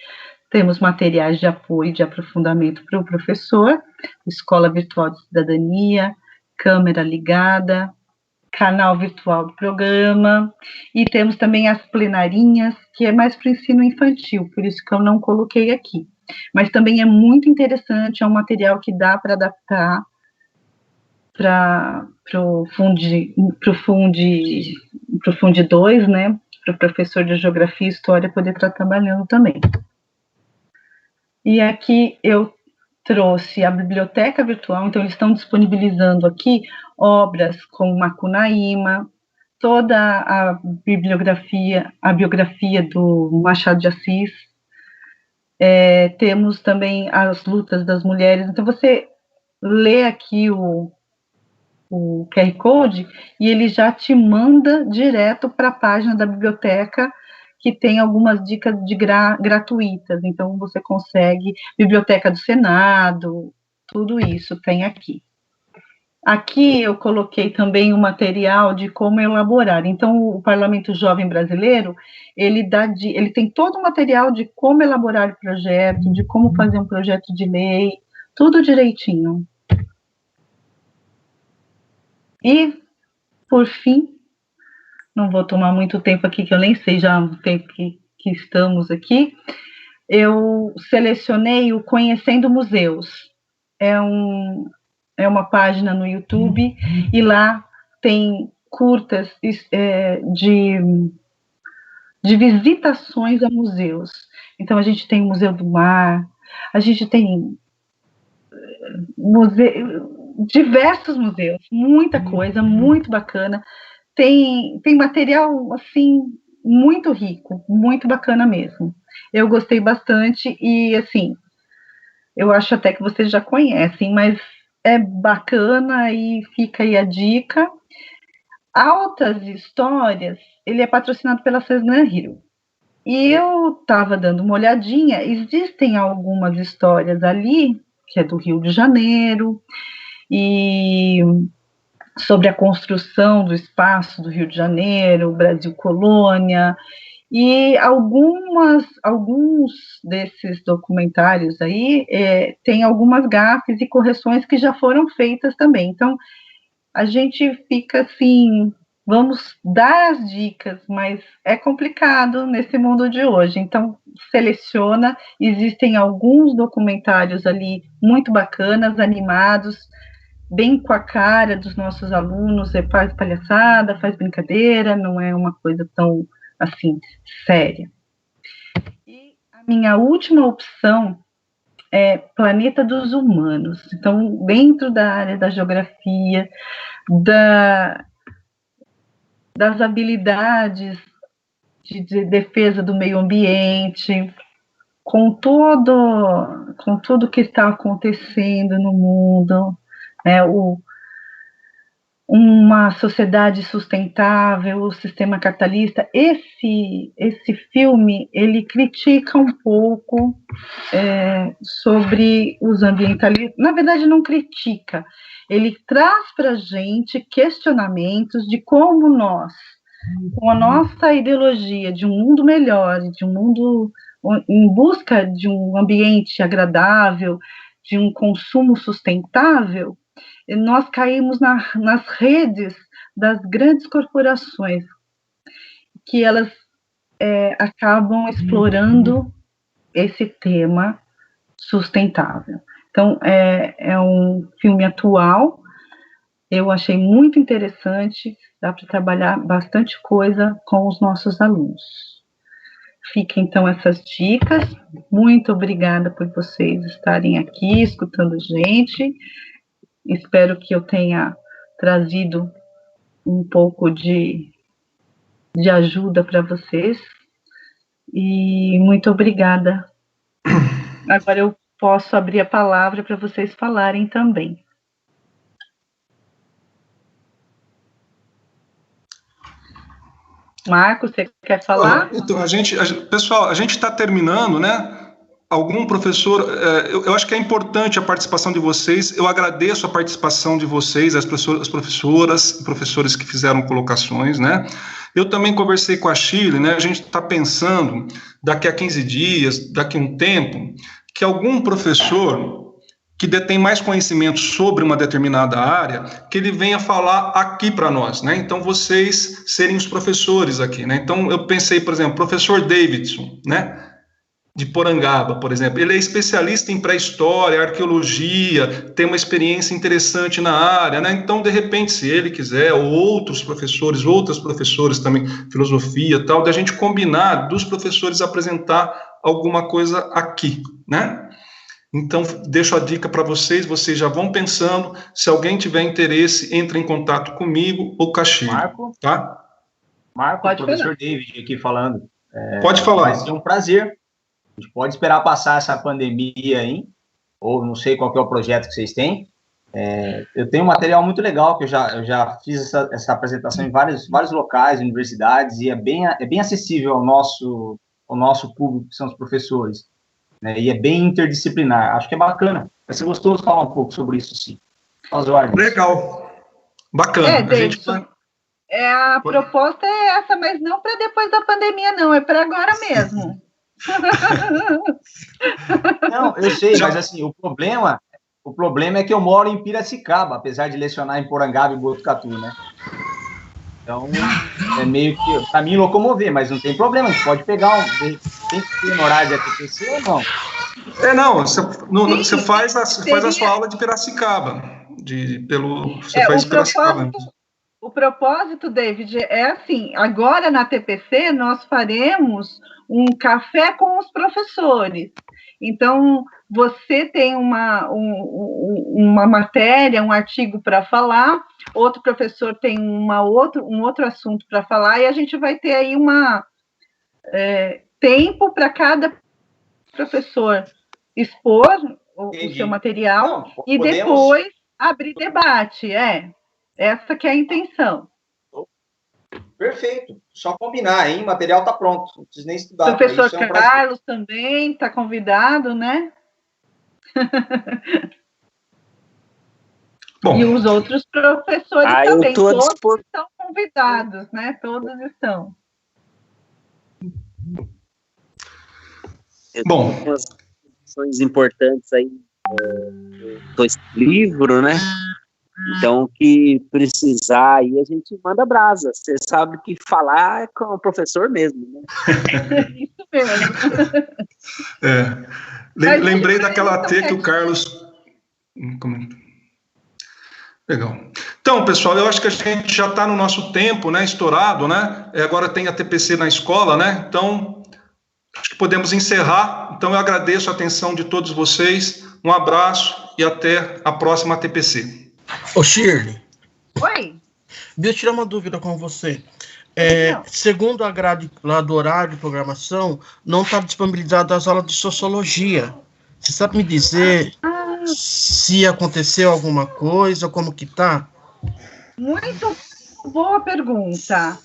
Temos materiais de apoio e de aprofundamento para o professor, escola virtual de cidadania, câmera ligada, canal virtual do programa, e temos também as plenarinhas, que é mais para o ensino infantil, por isso que eu não coloquei aqui. Mas também é muito interessante, é um material que dá para adaptar para o Fundi 2, né, para o professor de Geografia e História poder estar trabalhando também. E aqui eu trouxe a biblioteca virtual, então eles estão disponibilizando aqui obras como Macunaíma, toda a biografia do Machado de Assis, temos também as lutas das mulheres, então você lê aqui o QR Code e ele já te manda direto para a página da biblioteca, que tem algumas dicas gratuitas, então você consegue, Biblioteca do Senado, tudo isso tem aqui. Aqui eu coloquei também o material de como elaborar, então o Parlamento Jovem Brasileiro, ele tem todo o material de como elaborar o projeto, de como fazer um projeto de lei, tudo direitinho. E, por fim, não vou tomar muito tempo aqui, que eu nem sei já o tempo que estamos aqui, eu selecionei o Conhecendo Museus. É uma página no YouTube, e lá tem curtas de visitações a museus. Então, a gente tem o Museu do Mar, a gente tem diversos museus, muita coisa, muito bacana. Tem material, assim, muito rico, muito bacana mesmo. Eu gostei bastante e, assim, eu acho até que vocês já conhecem, mas é bacana e fica aí a dica. Altas Histórias, ele é patrocinado pela Cesna Rio. E eu estava dando uma olhadinha, existem algumas histórias ali, que é do Rio de Janeiro, e sobre a construção do espaço do Rio de Janeiro, Brasil Colônia, e alguns desses documentários aí tem algumas gafes e correções que já foram feitas também. Então, a gente fica assim, vamos dar as dicas, mas é complicado nesse mundo de hoje. Então, seleciona, existem alguns documentários ali muito bacanas, animados, bem com a cara dos nossos alunos, faz palhaçada, faz brincadeira, não é uma coisa tão, assim, séria. E a minha última opção é Planeta dos Humanos. Então, dentro da área da geografia, das habilidades de defesa do meio ambiente, com tudo que está acontecendo no mundo, uma sociedade sustentável, o sistema capitalista. Esse filme, ele critica um pouco sobre os ambientalistas. Na verdade, não critica, ele traz para a gente questionamentos de como nós, com a nossa ideologia de um mundo melhor, de um mundo em busca de um ambiente agradável, de um consumo sustentável, nós caímos nas redes das grandes corporações, que elas acabam explorando esse tema sustentável. Então, é um filme atual, eu achei muito interessante, dá para trabalhar bastante coisa com os nossos alunos. Fiquem, então, essas dicas. Muito obrigada por vocês estarem aqui, escutando a gente. Espero que eu tenha trazido um pouco de ajuda para vocês. E muito obrigada. Agora eu posso abrir a palavra para vocês falarem também. Marcos, você quer falar? Então, pessoal, a gente está terminando, né? Algum professor, eu acho que é importante a participação de vocês, eu agradeço a participação de vocês, as professoras e professores que fizeram colocações, né? Eu também conversei com a Shirley, né? A gente está pensando, daqui a 15 dias, daqui a um tempo, que algum professor que detém mais conhecimento sobre uma determinada área, que ele venha falar aqui para nós, né? Então, vocês serem os professores aqui, né? Então, eu pensei, por exemplo, professor Davidson, né? De Porangaba, por exemplo, ele é especialista em pré-história, arqueologia, tem uma experiência interessante na área, né? Então, de repente, se ele quiser, ou outros professores, outras professoras também, filosofia, tal, da gente combinar dos professores apresentar alguma coisa aqui, né? Então, deixo a dica para vocês já vão pensando, se alguém tiver interesse, entre em contato comigo ou com a Shirley, Marco, tá? Marco, o professor David aqui falando. Pode falar. Vai ser um prazer. A gente pode esperar passar essa pandemia aí, ou não sei qual que é o projeto que vocês têm. Eu tenho um material muito legal, que eu já fiz essa apresentação em vários locais, universidades, e é bem acessível ao nosso público, que são os professores, né, e é bem interdisciplinar. Acho que é bacana. Vai ser gostoso falar um pouco sobre isso, sim. Legal. Bacana. A proposta é essa, mas não para depois da pandemia, não. É para agora mesmo. Não, eu sei, mas assim, o problema é que eu moro em Piracicaba, apesar de lecionar em Porangaba e Botucatu, né? Então, é meio que, para mim, locomover, mas não tem problema, a gente pode pegar tem que ter no horário de ATPC ou não? Você faz a sua aula de Piracicaba, você faz Piracicaba. O propósito, David, é assim, agora na TPC nós faremos um café com os professores. Então, você tem uma matéria, um artigo para falar, outro professor tem um outro assunto para falar, e a gente vai ter aí tempo para cada professor expor o seu material e depois abrir debate. Essa que é a intenção. Perfeito. Só combinar, hein? O material está pronto. Não precisa nem estudar. O professor Carlos também está convidado, né? Bom, e os outros professores também. Todos estão convidados, né? Todos estão. Bom, umas questões importantes aí do livro, né? Então, o que precisar aí, a gente manda brasa. Você sabe que falar é com o professor mesmo, né? Isso mesmo. Lembrei daquela T que o Carlos... Legal. Então, pessoal, eu acho que a gente já está no nosso tempo, né, estourado, né? Agora tem a TPC na escola, né? Então, acho que podemos encerrar. Então, eu agradeço a atenção de todos vocês. Um abraço e até a próxima TPC. Ô, Shirley. Oi. Deixa eu tirar uma dúvida com você. Segundo a grade lá do horário de programação, não está disponibilizado as aulas de sociologia. Você sabe me dizer se aconteceu alguma coisa, como que tá? Muito boa pergunta.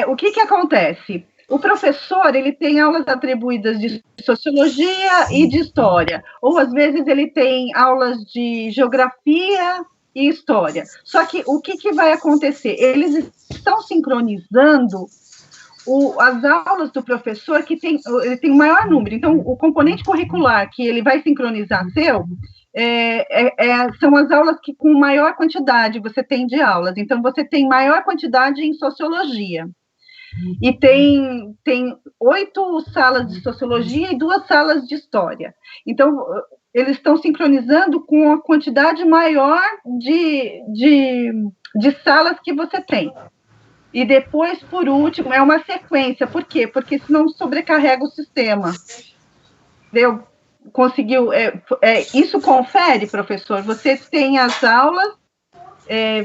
O que acontece? O professor, ele tem aulas atribuídas de sociologia e de história, ou às vezes ele tem aulas de geografia e história. Só que o que vai acontecer? Eles estão sincronizando as aulas do professor que ele tem o maior número. Então, o componente curricular que ele vai sincronizar são as aulas que com maior quantidade você tem de aulas. Então, você tem maior quantidade em sociologia. E tem 8 salas de sociologia e 2 salas de história. Então, eles estão sincronizando com a quantidade maior de salas que você tem. E depois, por último, é uma sequência. Por quê? Porque senão sobrecarrega o sistema. Entendeu? Conseguiu... isso confere, professor. Você tem as aulas,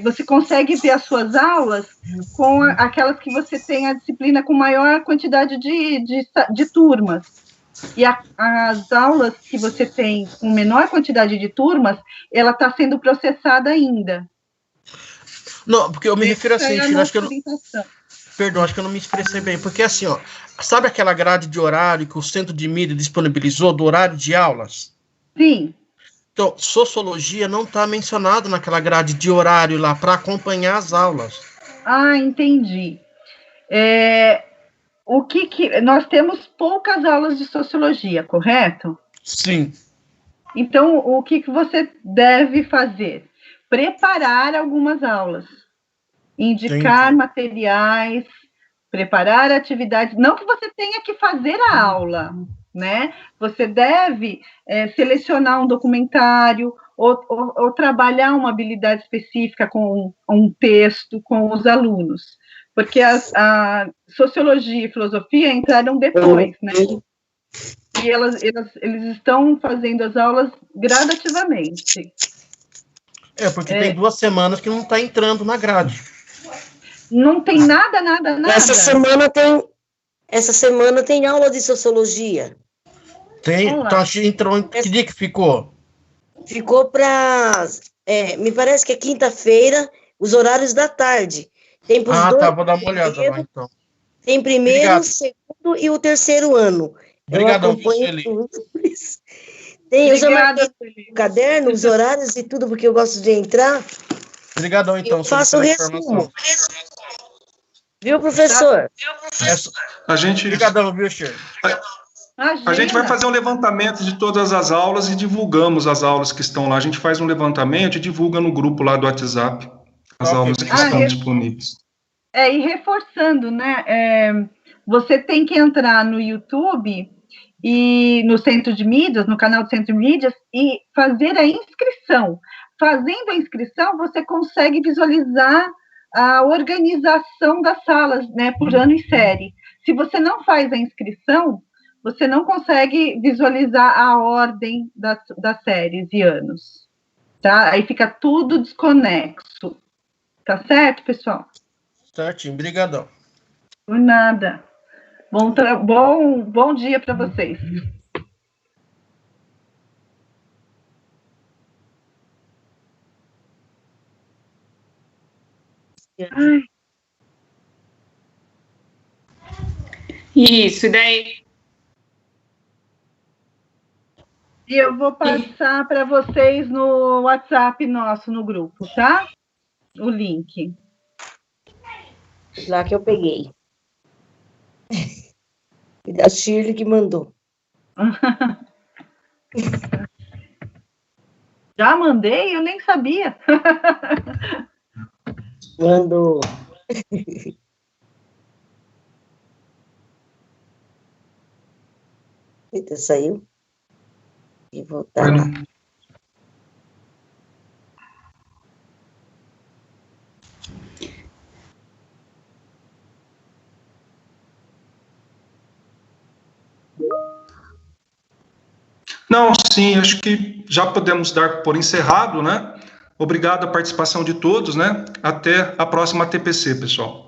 você consegue ver as suas aulas com aquelas que você tem a disciplina com maior quantidade de turmas. E as aulas que você tem com menor quantidade de turmas, ela está sendo processada ainda. Não, porque eu me refiro assim, acho que acho que eu não me expressei bem, porque assim, ó, sabe aquela grade de horário que o Centro de Mídia disponibilizou do horário de aulas? Sim. Então, sociologia não está mencionado naquela grade de horário lá para acompanhar as aulas. Ah, entendi. Nós temos poucas aulas de sociologia, correto? Sim. Então, o que você deve fazer? Preparar algumas aulas, indicar materiais, preparar atividades, não que você tenha que fazer a aula, né? Você deve selecionar um documentário ou trabalhar uma habilidade específica com um texto com os alunos, porque a sociologia e filosofia entraram depois, né? E eles estão fazendo as aulas gradativamente. Porque tem 2 semanas que não está entrando na grade. Não tem nada. Essa semana tem aula de sociologia. Tem? Então, entrou. Que dia que ficou? Ficou para... me parece que é quinta-feira, os horários da tarde. Tem pros dois, tá, vou dar uma olhada lá, então. Tem primeiro, segundo e o terceiro ano. Obrigadão, eu acompanho tudo isso. Eu já marquei no caderno, os horários e tudo, porque eu gosto de entrar. Obrigadão, então. Eu faço o resumo. Viu, professor? Obrigadão, viu, Shirley? A gente vai fazer um levantamento de todas as aulas e divulgamos as aulas que estão lá. A gente faz um levantamento e divulga no grupo lá do WhatsApp as aulas que estão disponíveis. E reforçando, né? Você tem que entrar no YouTube e no Centro de Mídias, no canal do Centro de Mídias, e fazer a inscrição. Fazendo a inscrição, você consegue visualizar a organização das salas, né, por ano e série. Se você não faz a inscrição, você não consegue visualizar a ordem das séries e anos, tá? Aí fica tudo desconexo. Tá certo, pessoal? Certinho, brigadão. Por nada. Bom dia para vocês. Ai. Isso, e daí... E eu vou passar para vocês no WhatsApp nosso, no grupo, tá? O link. Lá que eu peguei. E da Shirley que mandou. Já mandei? Eu nem sabia. Mandou. Eita, saiu. E voltar lá. Não, sim, acho que já podemos dar por encerrado, né? Obrigado a participação de todos, né? Até a próxima TPC, pessoal.